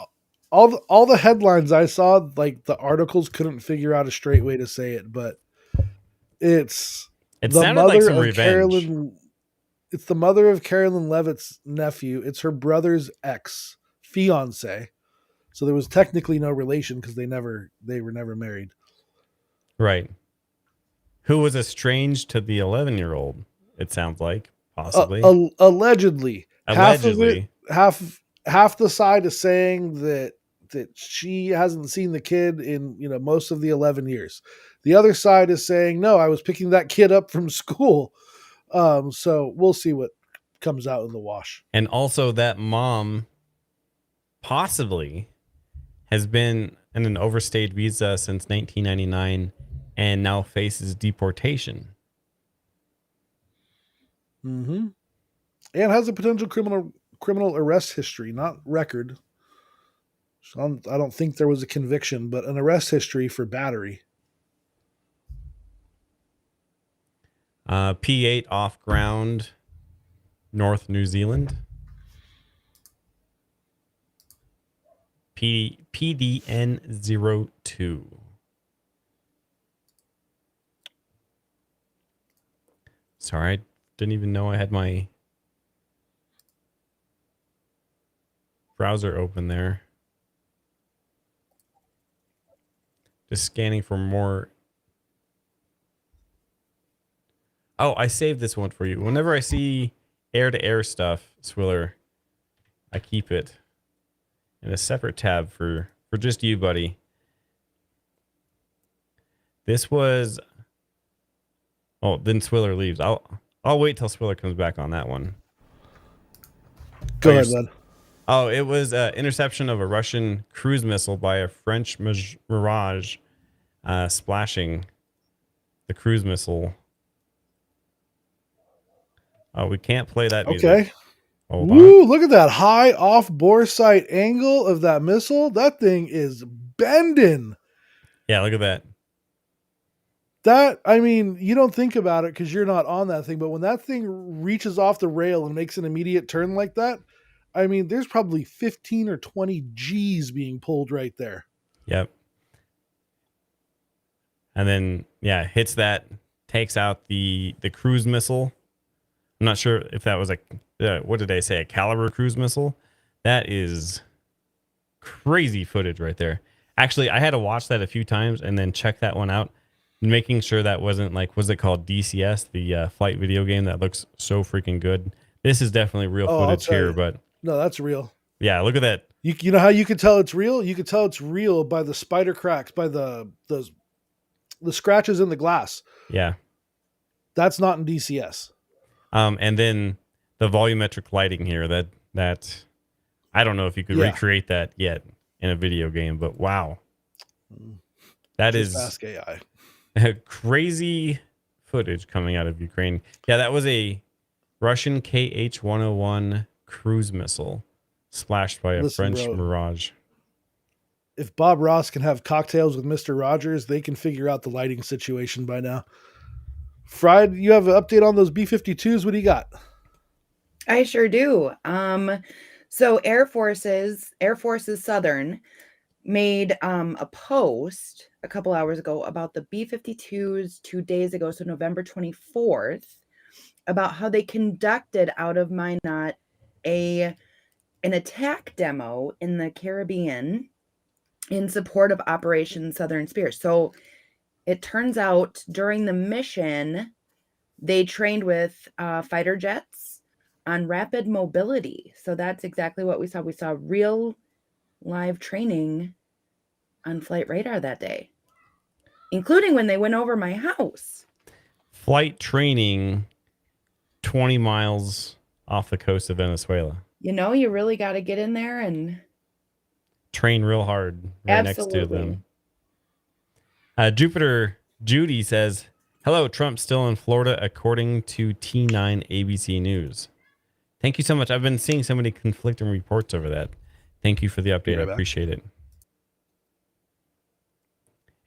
all the headlines I saw, like the articles couldn't figure out a straight way to say it, but it's it the sounded mother like some of revenge. Carolyn. It's the mother of Carolyn Leavitt's nephew. It's her brother's ex-fiance. So there was technically no relation because they were never married. Right. Who was estranged to the 11-year-old, it sounds like, possibly. Allegedly. Allegedly. Half the side is saying that she hasn't seen the kid in, most of the 11 years. The other side is saying, no, I was picking that kid up from school. So we'll see what comes out in the wash. And also that mom possibly has been in an overstayed visa since 1999 and now faces deportation. Mm-hmm. And has a potential criminal arrest history, not record. So I don't think there was a conviction, but an arrest history for battery. P8 off ground, North New Zealand. PDN02. Sorry, I didn't even know I had my browser open there. Just scanning for more. Oh, I saved this one for you. Whenever I see air-to-air stuff, Swiller, I keep it in a separate tab for just you, buddy. This was... Oh, then Swiller leaves. I'll wait till Swiller comes back on that one. Go ahead, bud. Oh, it was interception of a Russian cruise missile by a French Mirage, splashing the cruise missile. Oh, we can't play that music. Okay. Hold Woo, on. look at that high off bore sight angle of that missile. That thing is bending. Yeah, look at that. That, I mean, you don't think about it because you're not on that thing, but when that thing reaches off the rail and makes an immediate turn like that, I mean, there's probably 15 or 20 G's being pulled right there. Yep. And then, yeah, hits that, takes out the cruise missile. I'm not sure if that was what did they say? A Caliber cruise missile? That is crazy footage right there. Actually, I had to watch that a few times and then check that one out, making sure that wasn't what's it called? DCS, the flight video game that looks so freaking good. This is definitely real footage here, but no, that's real. Yeah, look at that. You know how you could tell it's real? You could tell it's real by the spider cracks, by the scratches in the glass. Yeah. That's not in DCS. And then the volumetric lighting here, that I don't know if you could recreate that yet in a video game, but wow. That Just is ask AI. Crazy footage coming out of Ukraine. Yeah, that was a Russian KH-101 cruise missile splashed by a French Mirage. If Bob Ross can have cocktails with Mr. Rogers, they can figure out the lighting situation by now. Fried, you have an update on those B-52s? What do you got? I sure do. So Air Forces Southern made a post a couple hours ago about the B-52s 2 days ago, so November 24th, about how they conducted out of Minot an attack demo in the Caribbean in support of Operation Southern Spear. So it turns out during the mission, they trained with fighter jets on rapid mobility. So that's exactly what we saw. We saw real live training on flight radar that day, including when they went over my house. Flight training 20 miles off the coast of Venezuela. You know, you really got to get in there and train real hard right next to them. Jupiter Judy says, hello, Trump's still in Florida according to T9 ABC News. Thank you so much. I've been seeing so many conflicting reports over that. Thank you for the update. I appreciate it.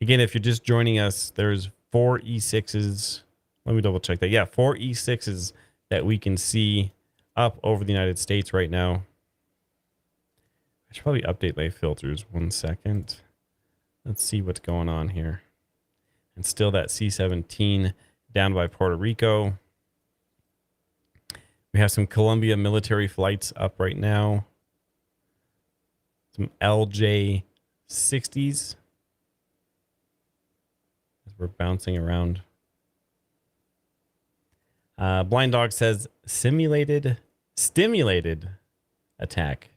Again, if you're just joining us, there's 4 E6s. Let me double check that. Yeah, 4 E6s that we can see up over the United States right now. I should probably update my filters. 1 second. Let's see what's going on here. And still that C-17 down by Puerto Rico. We have some Columbia military flights up right now. Some LJ-60s. As we're bouncing around. Blind Dog says stimulated attack.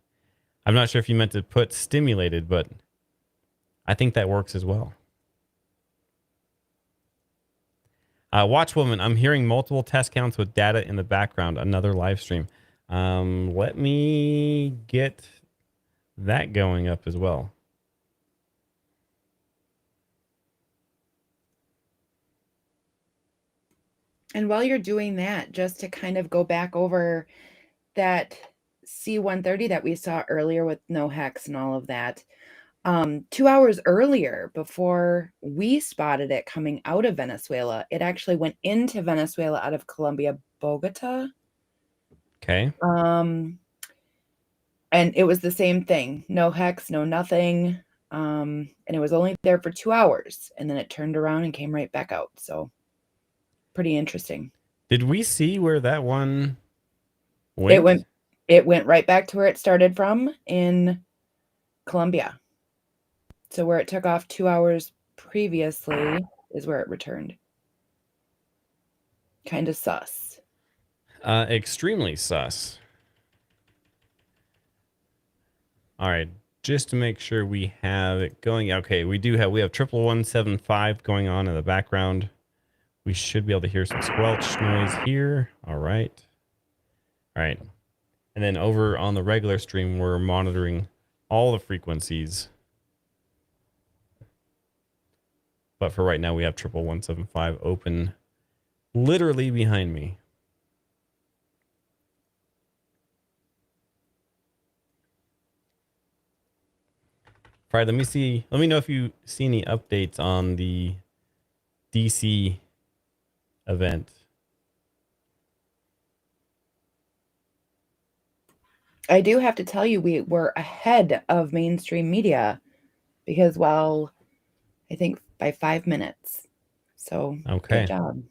I'm not sure if you meant to put stimulated, but I think that works as well. Watchwoman, I'm hearing multiple test counts with data in the background. Another live stream. Let me get that going up as well. And while you're doing that, just to kind of go back over that C-130 that we saw earlier with no hex and all of that, 2 hours earlier, before we spotted it coming out of Venezuela, it actually went into Venezuela out of Colombia, Bogota. Okay. And it was the same thing. No hex, no nothing. And it was only there for 2 hours, and then it turned around and came right back out. So pretty interesting. Did we see where that one went? It went right back to where it started from in Colombia. So where it took off 2 hours previously is where it returned. Kind of sus. Extremely sus. All right, just to make sure we have it going. Okay, we have 11175 going on in the background. We should be able to hear some squelch noise here. All right. All right. And then over on the regular stream, we're monitoring all the frequencies. But for right now, we have 11175 open literally behind me. All right, let me see. Let me know if you see any updates on the DC event. I do have to tell you, we were ahead of mainstream media because, well, I think by 5 minutes. So okay. Good job.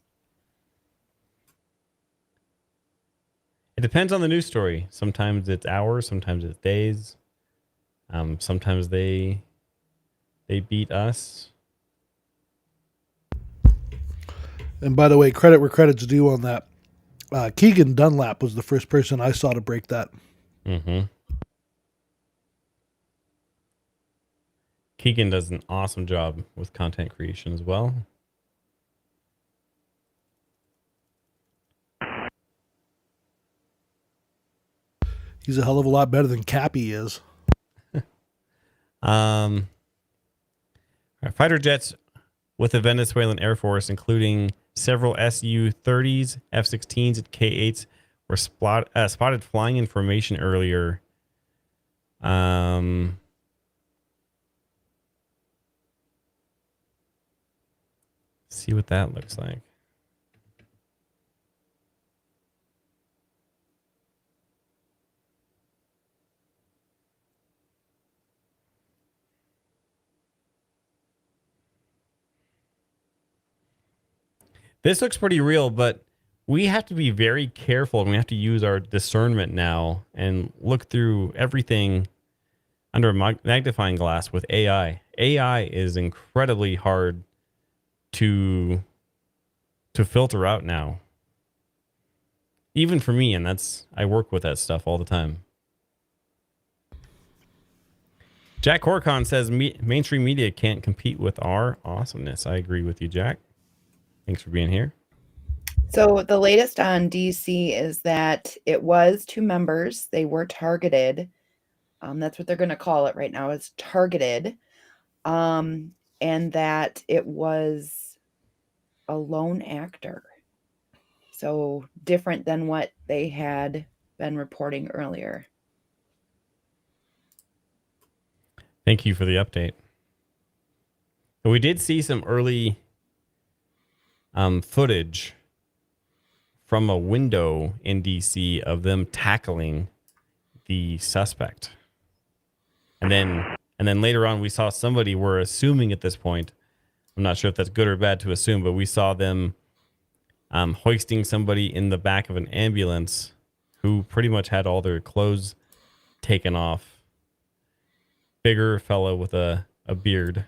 It depends on the news story. Sometimes it's hours, sometimes it's days. Sometimes they beat us. And by the way, credit where credit's due on that. Keegan Dunlap was the first person I saw to break that. Mm-hmm. Keegan does an awesome job with content creation as well. He's a hell of a lot better than Cappy is. Our fighter jets with the Venezuelan Air Force, including several Su-30s, F-16s, and K-8s, were spotted flying in formation earlier. See what that looks like. This looks pretty real, but we have to be very careful and we have to use our discernment now and look through everything under a magnifying glass with AI. AI is incredibly hard to filter out now. Even for me, and I work with that stuff all the time. Jack Horcon says mainstream media can't compete with our awesomeness. I agree with you, Jack. Thanks for being here. So the latest on DC is that it was 2 members. They were targeted. That's what they're going to call it right now. It's targeted. And that it was a lone actor. So different than what they had been reporting earlier. Thank you for the update. We did see some early footage from a window in DC of them tackling the suspect. And then later on we saw somebody, we're assuming at this point, I'm not sure if that's good or bad to assume, but we saw them hoisting somebody in the back of an ambulance who pretty much had all their clothes taken off. Bigger fellow with a beard.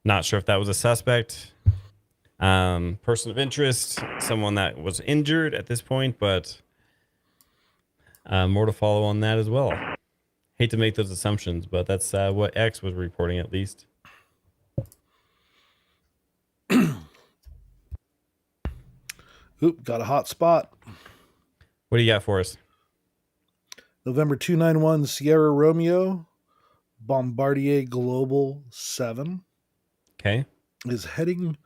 Not sure if that was a suspect, person of interest, someone that was injured at this point, but more to follow on that as well. Hate to make those assumptions, but that's what X was reporting at least. Oop, got a hot spot. What do you got for us? November 291 Sierra Romeo, Bombardier Global 7. Okay. Is heading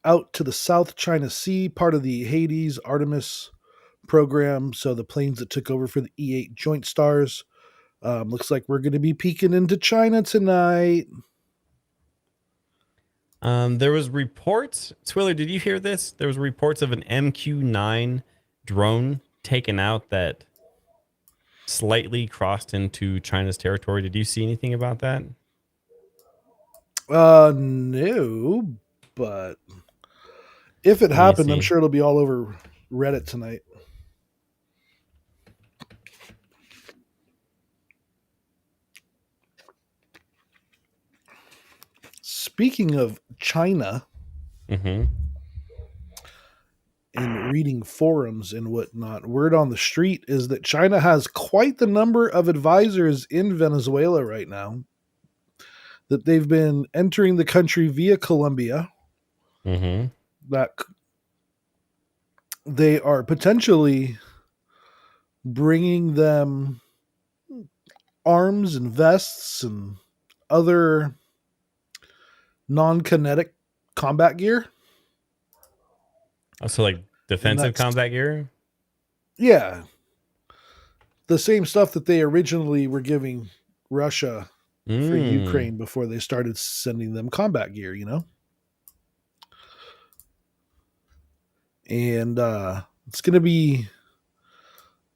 out to the South China Sea, part of the Hades Artemis program. So the planes that took over for the E-8 Joint Stars Looks like we're going to be peeking into China tonight. There was reports. Swiller, did you hear this? There was reports of an MQ-9 drone taken out that slightly crossed into China's territory. Did you see anything about that? No, but if it happened, I'm see. sure it'll be all over Reddit tonight. Speaking of China, Mm-hmm. and reading forums and whatnot, word on the street is that China has quite the number of advisors in Venezuela right now. That they've been entering the country via Colombia. Mm-hmm. That they are potentially bringing them arms and vests and other non-kinetic combat gear. Oh, so like defensive combat gear? Yeah. The same stuff that they originally were giving Russia for Ukraine before they started sending them combat gear, you know? And it's going to be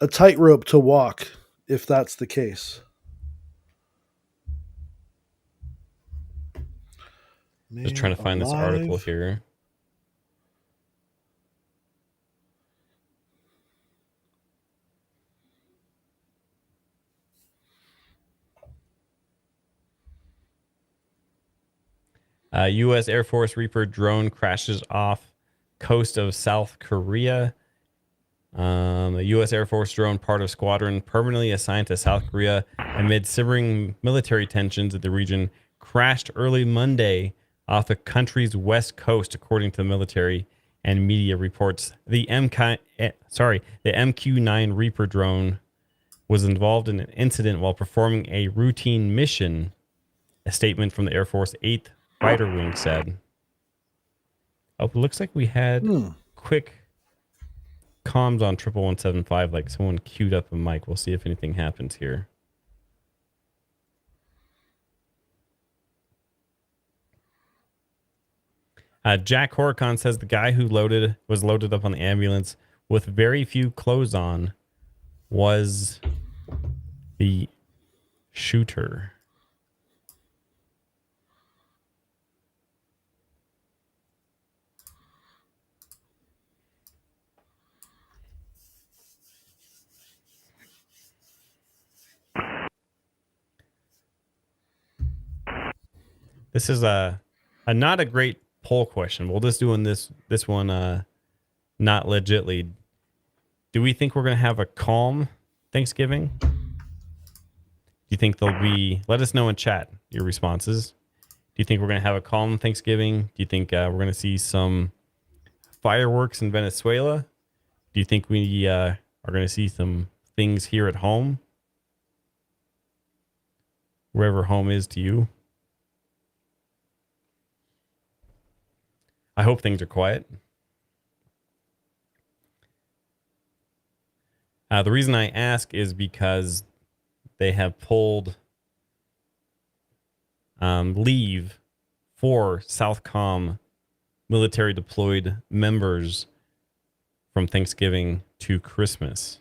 a tightrope to walk if that's the case. Just trying to find this article here. U.S. Air Force Reaper drone crashes off coast of South Korea. A U.S. Air Force drone, part of squadron permanently assigned to South Korea amid simmering military tensions in the region, crashed early Monday off the country's west coast, according to the military and media reports. The MQ-9 Reaper drone was involved in an incident while performing a routine mission. A statement from the Air Force 8th Fighter Wing said. Oh, it looks like we had quick comms on 11175, like someone queued up a mic. We'll see if anything happens here. Jack Horicon says the guy who was loaded up on the ambulance with very few clothes on was the shooter. This is a not a great poll question. We'll just doing this one not legitly. Do we think we're going to have a calm Thanksgiving? Do you think there'll be... Let us know in chat your responses. Do you think we're going to have a calm Thanksgiving? Do you think we're going to see some fireworks in Venezuela? Do you think we are going to see some things here at home? Wherever home is to you. I hope things are quiet. The reason I ask is because they have pulled leave for Southcom military deployed members from Thanksgiving to Christmas.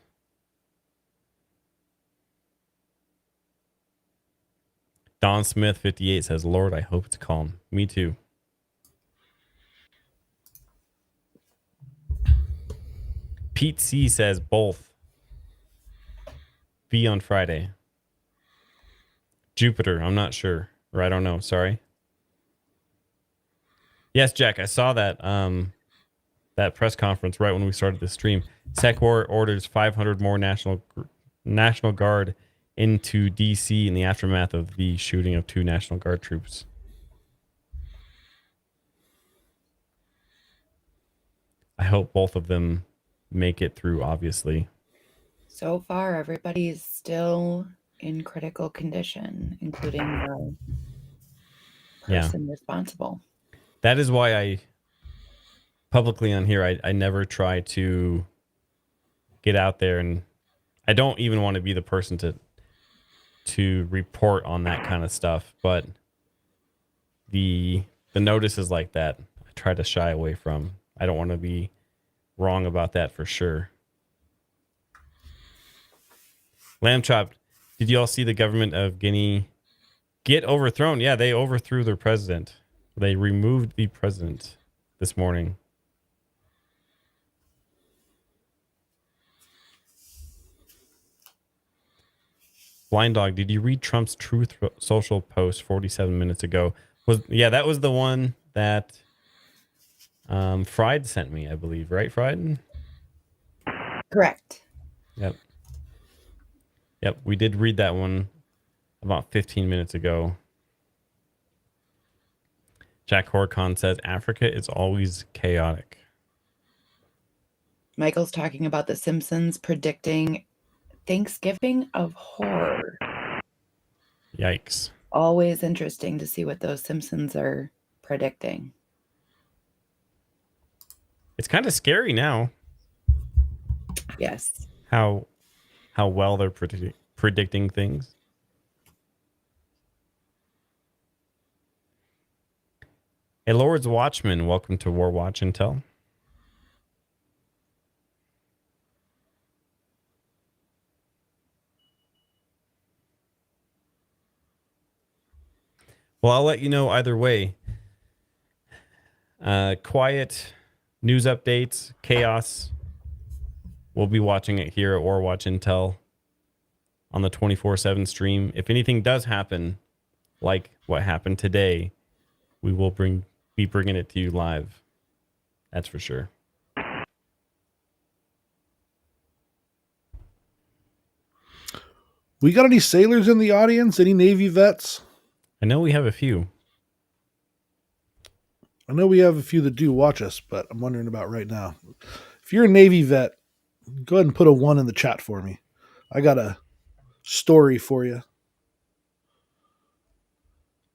Don Smith 58 says, Lord, I hope it's calm. Me too. Pete C says both. Be on Friday. Jupiter, I'm not sure. Or I don't know. Sorry. Yes, Jack, I saw that that press conference right when we started the stream. SecWar orders 500 more National Guard into D.C. in the aftermath of the shooting of 2 National Guard troops. I hope both of them make it through, obviously. So far, everybody is still in critical condition, including the person responsible. That is why I publicly on here, I never try to get out there, and I don't even want to be the person to to report on that kind of stuff, but the notices like that I try to shy away from. I don't want to be wrong about that for sure. Lamb Chop, did you all see the government of Guinea get overthrown? Yeah, they overthrew their president. They removed the president this morning. Blind Dog, did you read Trump's Truth Social post 47 minutes ago? That was the one that Fried sent me, I believe. Right, Fried? Correct. Yep, we did read that one about 15 minutes ago. Jack Horcon says, Africa is always chaotic. Michael's talking about The Simpsons predicting Thanksgiving of horror. Yikes. Always interesting to see what those Simpsons are predicting. It's kind of scary now. Yes. How well they're predicting things. Hey, Lord's Watchman, welcome to War Watch Intel. Well, I'll let you know either way. Quiet news updates, chaos. We'll be watching it here at War Watch Intel on the 24/7 stream. If anything does happen, like what happened today, we will be bringing it to you live. That's for sure. We got any sailors in the audience? Any Navy vets? I know we have a few. I know we have a few that do watch us, but I'm wondering about right now. If you're a Navy vet, go ahead and put a 1 in the chat for me. I got a story for you.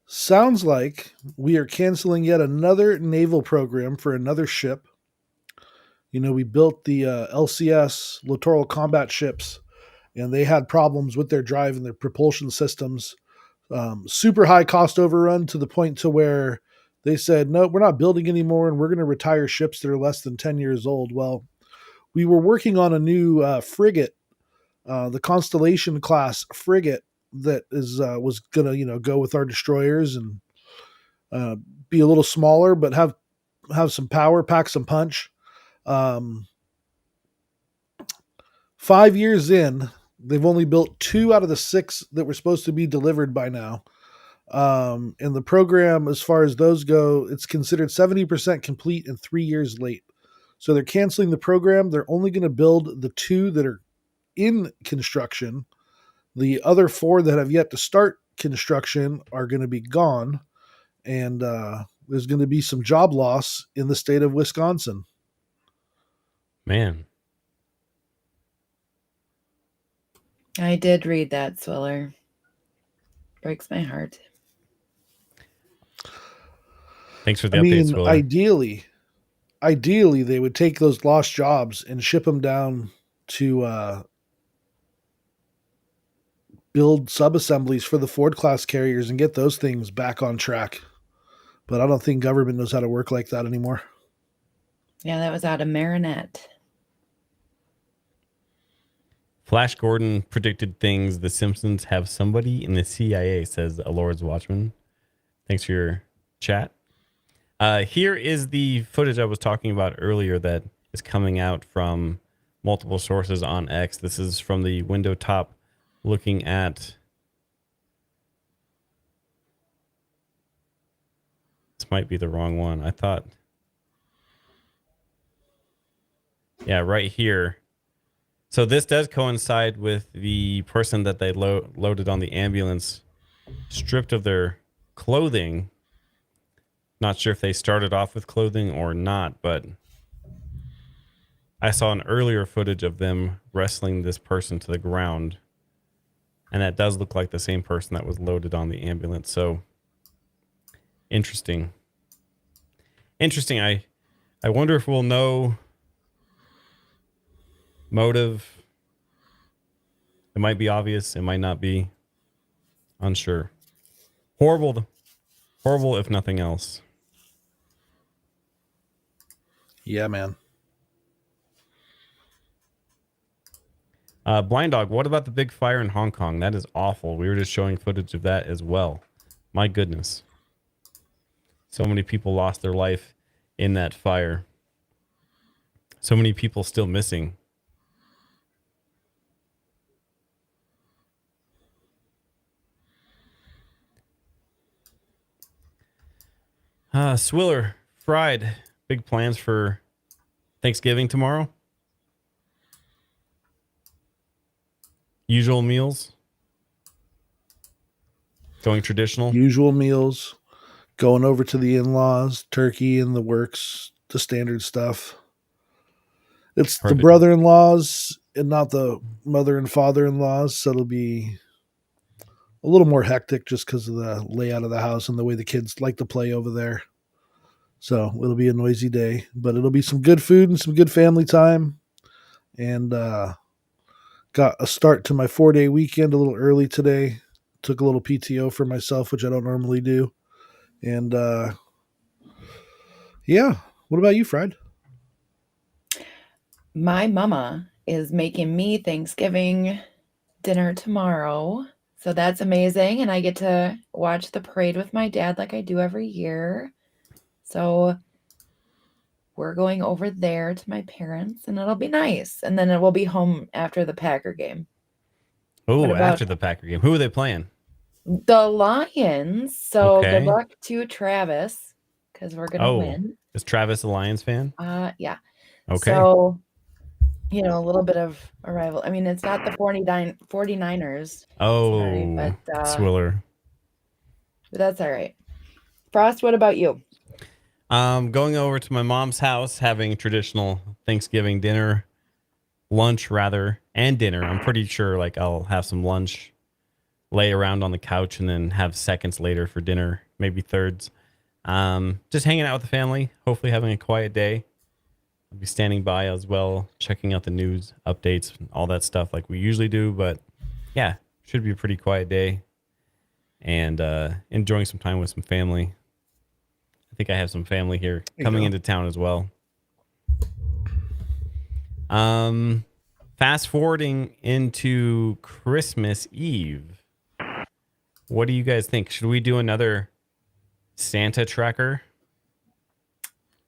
Sounds like we are canceling yet another naval program for another ship. You know, we built the LCS, Littoral Combat Ships, and they had problems with their drive and their propulsion systems. Super high cost overrun to the point to where they said, no, we're not building anymore, and we're going to retire ships that are less than 10 years old. Well, we were working on a new frigate, the Constellation class frigate that was going to, go with our destroyers and be a little smaller, but have some power, pack some punch. 5 years in, they've only built 2 out of the 6 that were supposed to be delivered by now. And the program, as far as those go, it's considered 70% complete and 3 years late. So they're canceling the program. They're only going to build the 2 that are in construction. The other 4 that have yet to start construction are going to be gone. And there's going to be some job loss in the state of Wisconsin. Man. I did read that, Swiller. Breaks my heart. Thanks for the update, Swiller. Ideally, they would take those lost jobs and ship them down to build sub-assemblies for the Ford-class carriers and get those things back on track. But I don't think government knows how to work like that anymore. Yeah, that was out of Marinette. Flash Gordon predicted things. The Simpsons have somebody in the CIA, says a Lord's Watchman. Thanks for your chat. Here is the footage I was talking about earlier that is coming out from multiple sources on X. This is from the window top looking at... This might be the wrong one. I thought... Yeah, right here. So this does coincide with the person that they loaded on the ambulance, stripped of their clothing. Not sure if they started off with clothing or not, but I saw an earlier footage of them wrestling this person to the ground. And that does look like the same person that was loaded on the ambulance. So interesting. Interesting. I wonder if we'll know motive. It might be obvious. It might not be. Unsure. Horrible if nothing else. Yeah, man. Blind Dog, what about the big fire in Hong Kong? That is awful. We were just showing footage of that as well. My goodness. So many people lost their life in that fire. So many people still missing. Swiller, fried. Big plans for Thanksgiving tomorrow? Usual meals? Going traditional? Usual meals. Going over to the in-laws, turkey in the works, the standard stuff. It's Perfect. the brother-in-laws and not the mother and father-in-laws, so it'll be a little more hectic just because of the layout of the house and the way the kids like to play over there. So it'll be a noisy day, but it'll be some good food and some good family time. And got a start to my 4-day weekend a little early today. Took a little PTO for myself, which I don't normally do. And yeah, what about you, Fred? My mama is making me Thanksgiving dinner tomorrow. So that's amazing. And I get to watch the parade with my dad like I do every year. So we're going over there to my parents and it'll be nice. And then it will be home after the Packer game. Oh, after the Packer game. Who are they playing? The Lions. So Okay. good luck to Travis because we're going to win. Is Travis a Lions fan? Yeah. Okay. So, you know, a little bit of a rival. I mean, it's not the 49ers. Oh, sorry, but, Swiller. But that's all right. Frost, what about you? Going over to my mom's house, having traditional Thanksgiving dinner, lunch rather, and dinner. I'm pretty sure like I'll have some lunch, lay around on the couch, and then have seconds later for dinner, maybe thirds. Just hanging out with the family, hopefully having a quiet day. I'll be standing by as well, checking out the news, updates, all that stuff like we usually do. But yeah, should be a pretty quiet day. And enjoying some time with some family. I think I have some family here coming into town as well. Fast forwarding into Christmas Eve. What do you guys think? Should we do another Santa tracker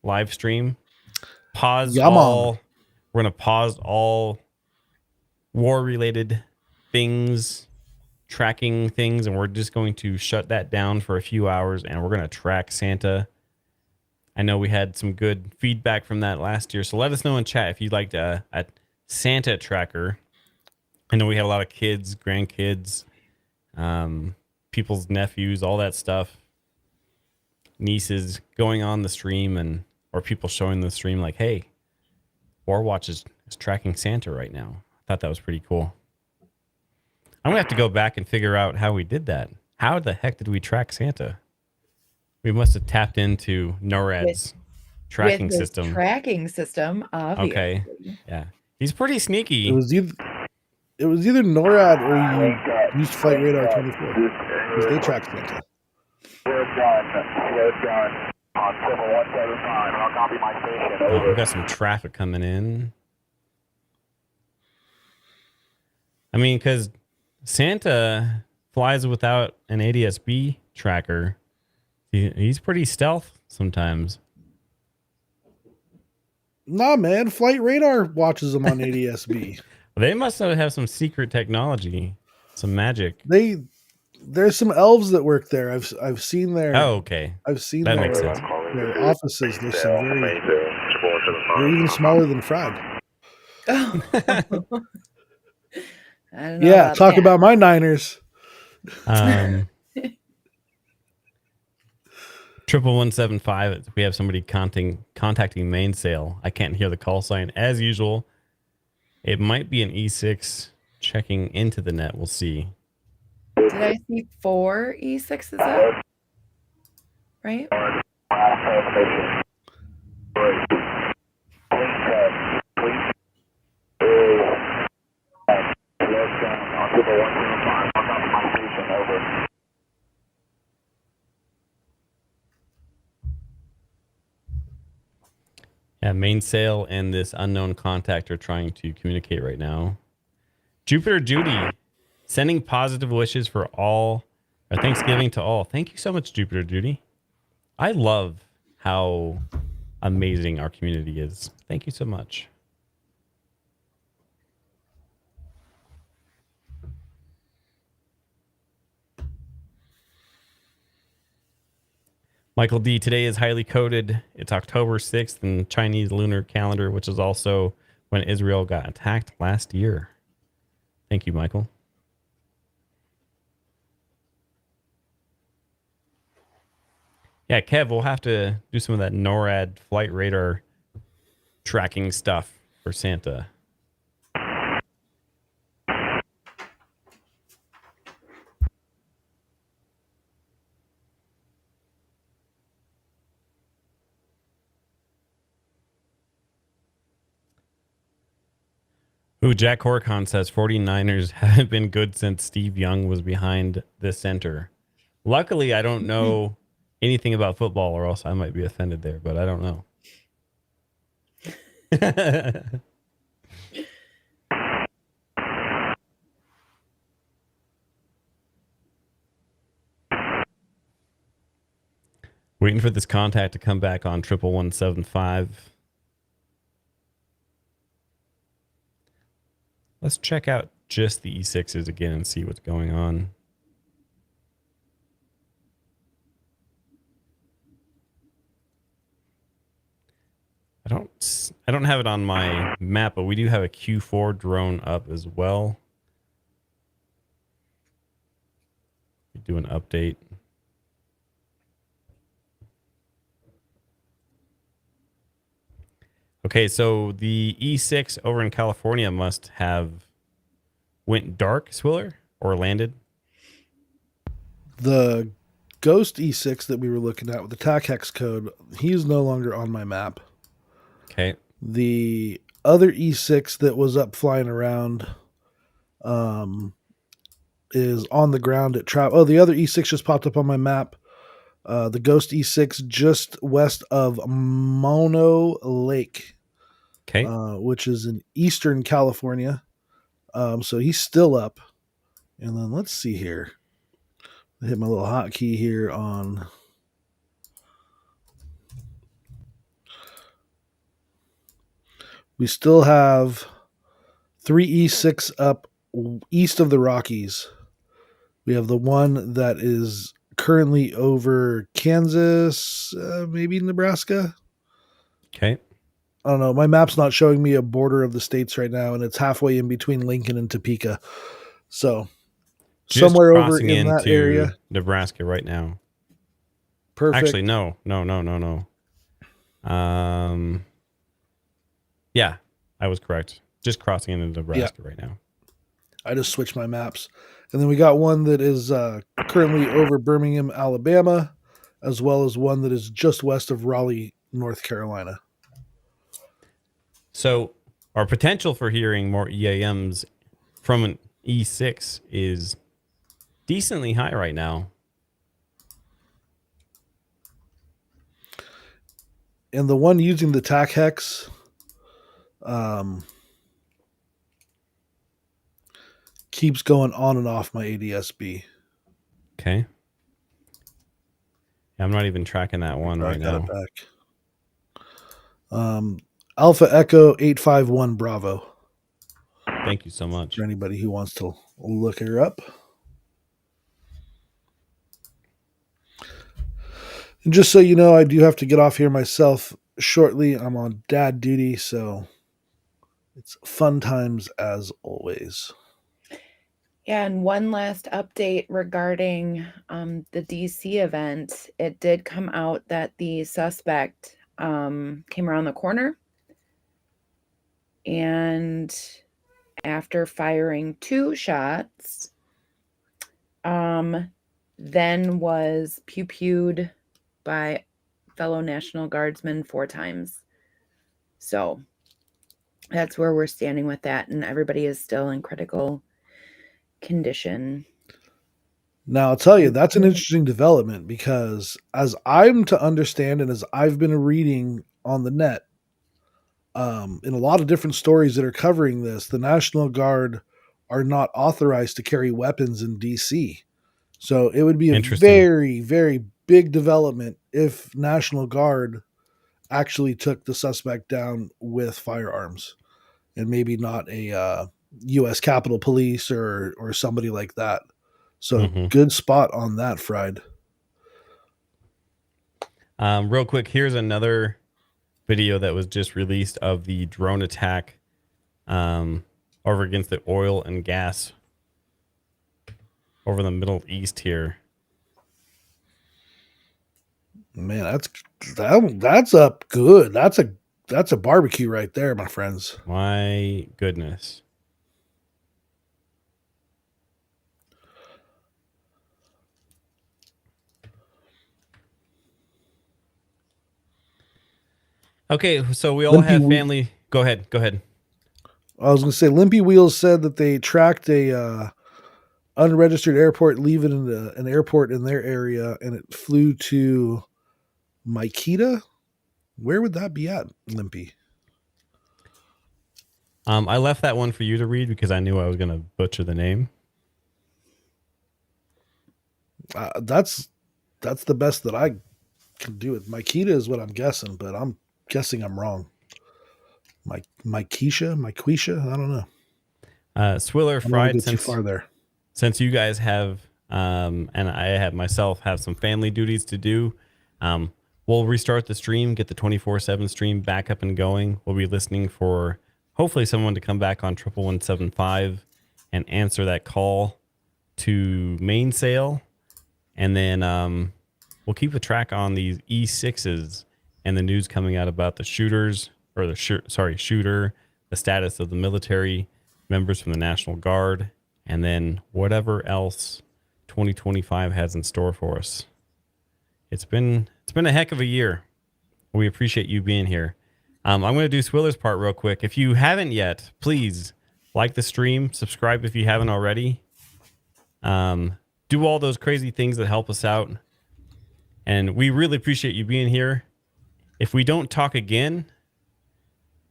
live stream? Pause all. We're going to pause all war-related things, tracking things, and we're just going to shut that down for a few hours, and we're going to track Santa. I know we had some good feedback from that last year, so let us know in chat if you'd like a Santa tracker. I know we had a lot of kids, grandkids, people's nephews, all that stuff, nieces going on the stream or people showing the stream like, hey, Warwatch is tracking Santa right now. I thought that was pretty cool. I'm going to have to go back and figure out how we did that. How the heck did we track Santa? We must have tapped into NORAD's tracking system. Tracking system, obviously. Okay. Yeah. He's pretty sneaky. It was either NORAD or you used Flight Radar 24 because they track Santa. We're done. On 7175, I'll copy my station. Over. We got some traffic coming in. I mean, because Santa flies without an ADS-B tracker. He's pretty stealth sometimes. Nah, man. Flight Radar watches them on ADS-B. They must have some secret technology, some magic. There's some elves that work there. I've seen their. Oh, okay. I've seen that their, makes sense. Their offices. There's some they're even smaller than Fred. I don't know yeah, talk about my Niners. 11175. We have somebody contacting mainsail. I can't hear the call sign as usual. It might be an E6 checking into the net. We'll see. Did I see 4 E6s up? Right? Yeah, mainsail and this unknown contact are trying to communicate right now. Jupiter Judy, sending positive wishes for all, or Thanksgiving to all. Thank you so much, Jupiter Judy. I love how amazing our community is. Thank you so much. Michael D, today is highly coded. It's October 6th in Chinese lunar calendar, which is also when Israel got attacked last year. Thank you, Michael. Yeah, Kev, we'll have to do some of that NORAD flight radar tracking stuff for Santa. Ooh, Jack Horcon says 49ers haven't been good since Steve Young was behind the center. Luckily, I don't know anything about football, or else I might be offended there, but I don't know. Waiting for this contact to come back on 11175. Let's check out just the E6s again and see what's going on. I don't have it on my map, but we do have a Q4 drone up as well. Do an update. Okay, so the E6 over in California must have went dark, Swiller, or landed. The Ghost E6 that we were looking at with the TAC hex code, he's no longer on my map. Okay. The other E6 that was up flying around is on the ground at the other E6 just popped up on my map. The Ghost E6 just west of Mono Lake, okay, which is in eastern California. So he's still up. And then let's see here. I hit my little hotkey here on. We still have 3 E6 up east of the Rockies. We have the one that is currently over Kansas, maybe Nebraska. Okay. I don't know. My map's not showing me a border of the states right now, and it's halfway in between Lincoln and Topeka. So just somewhere over in that area. Nebraska right now. Perfect. Actually, no. Yeah, I was correct. Just crossing into Nebraska right now. I just switched my maps. And then we got one that is currently over Birmingham, Alabama, as well as one that is just west of Raleigh, North Carolina. So our potential for hearing more EAMs from an E6 is decently high right now. And the one using the TAC hex keeps going on and off my ADSB. Okay. I'm not even tracking that one right now. Alpha Echo 851 Bravo. Thank you so much. For anybody who wants to look her up. And just so you know, I do have to get off here myself shortly. I'm on dad duty, so it's fun times as always. Yeah, and one last update regarding the DC event. It did come out that the suspect came around the corner, and after firing 2 shots, then was pew-pewed by fellow National Guardsmen 4 times. So that's where we're standing with that, and everybody is still in critical condition. Now, I'll tell you, that's an interesting development because as I'm to understand and as I've been reading on the net, in a lot of different stories that are covering this, the National Guard are not authorized to carry weapons in DC. So it would be a very, very big development if National Guard actually took the suspect down with firearms, and maybe not a U.S. Capitol Police or somebody like that. So good spot on that, Fried. Real quick, here's another video that was just released of the drone attack over against the oil and gas over the Middle East here. Man, that's up good. That's a barbecue right there, my friends. My goodness. Okay, so we all have family. Go ahead. I was going to say, Limpy Wheels said that they tracked a unregistered airport leaving an airport in their area, and it flew to Maikita. Where would that be at, Limpy? I left that one for you to read because I knew I was going to butcher the name. That's the best that I can do it. Maikita is what I'm guessing, but I'm guessing I'm wrong. Maikisha, I don't know. Swiller Fried, too far there. Since you guys have, and I have myself have some family duties to do, we'll restart the stream, get the 24/7 stream back up and going. We'll be listening for hopefully someone to come back on 11175 and answer that call to mainsail, and then we'll keep a track on these E6s and the news coming out about the shooters, or the shooter, the status of the military members from the National Guard, and then whatever else 2025 has in store for us. It's been a heck of a year. We appreciate you being here. I'm going to do Swiller's part real quick. If you haven't yet, please like the stream, subscribe if you haven't already. Do all those crazy things that help us out. And we really appreciate you being here. If we don't talk again,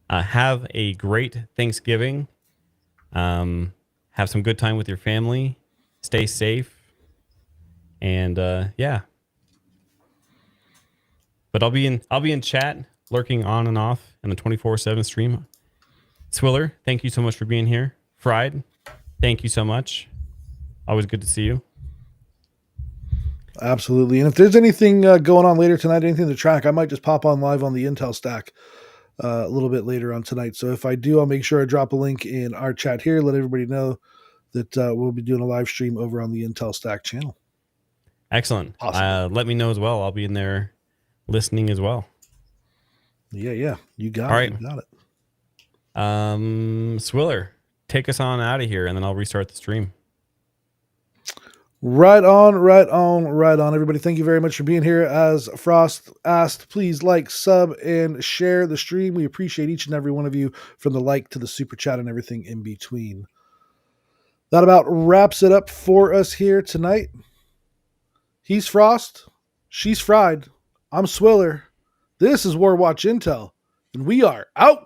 have a great Thanksgiving. Have some good time with your family. Stay safe. And yeah. But I'll be in chat, lurking on and off in the 24/7 stream. Swiller, thank you so much for being here. Fried, thank you so much. Always good to see you. Absolutely. And if there's anything going on later tonight, anything to track, I might just pop on live on the Intel stack a little bit later on tonight. So if I do, I'll make sure I drop a link in our chat here. Let everybody know that we'll be doing a live stream over on the Intel stack channel. Excellent. Awesome. Let me know as well. I'll be in there listening as well. Yeah. You got All it. right. You got it. Swiller, take us on out of here, and then I'll restart the stream. Right on. Everybody, thank you very much for being here. As Frost asked, please like, sub, and share the stream. We appreciate each and every one of you, from the like to the super chat and everything in between. That about wraps it up for us here tonight. He's Frost. She's Fried. I'm Swiller. This is War Watch Intel, and we are out.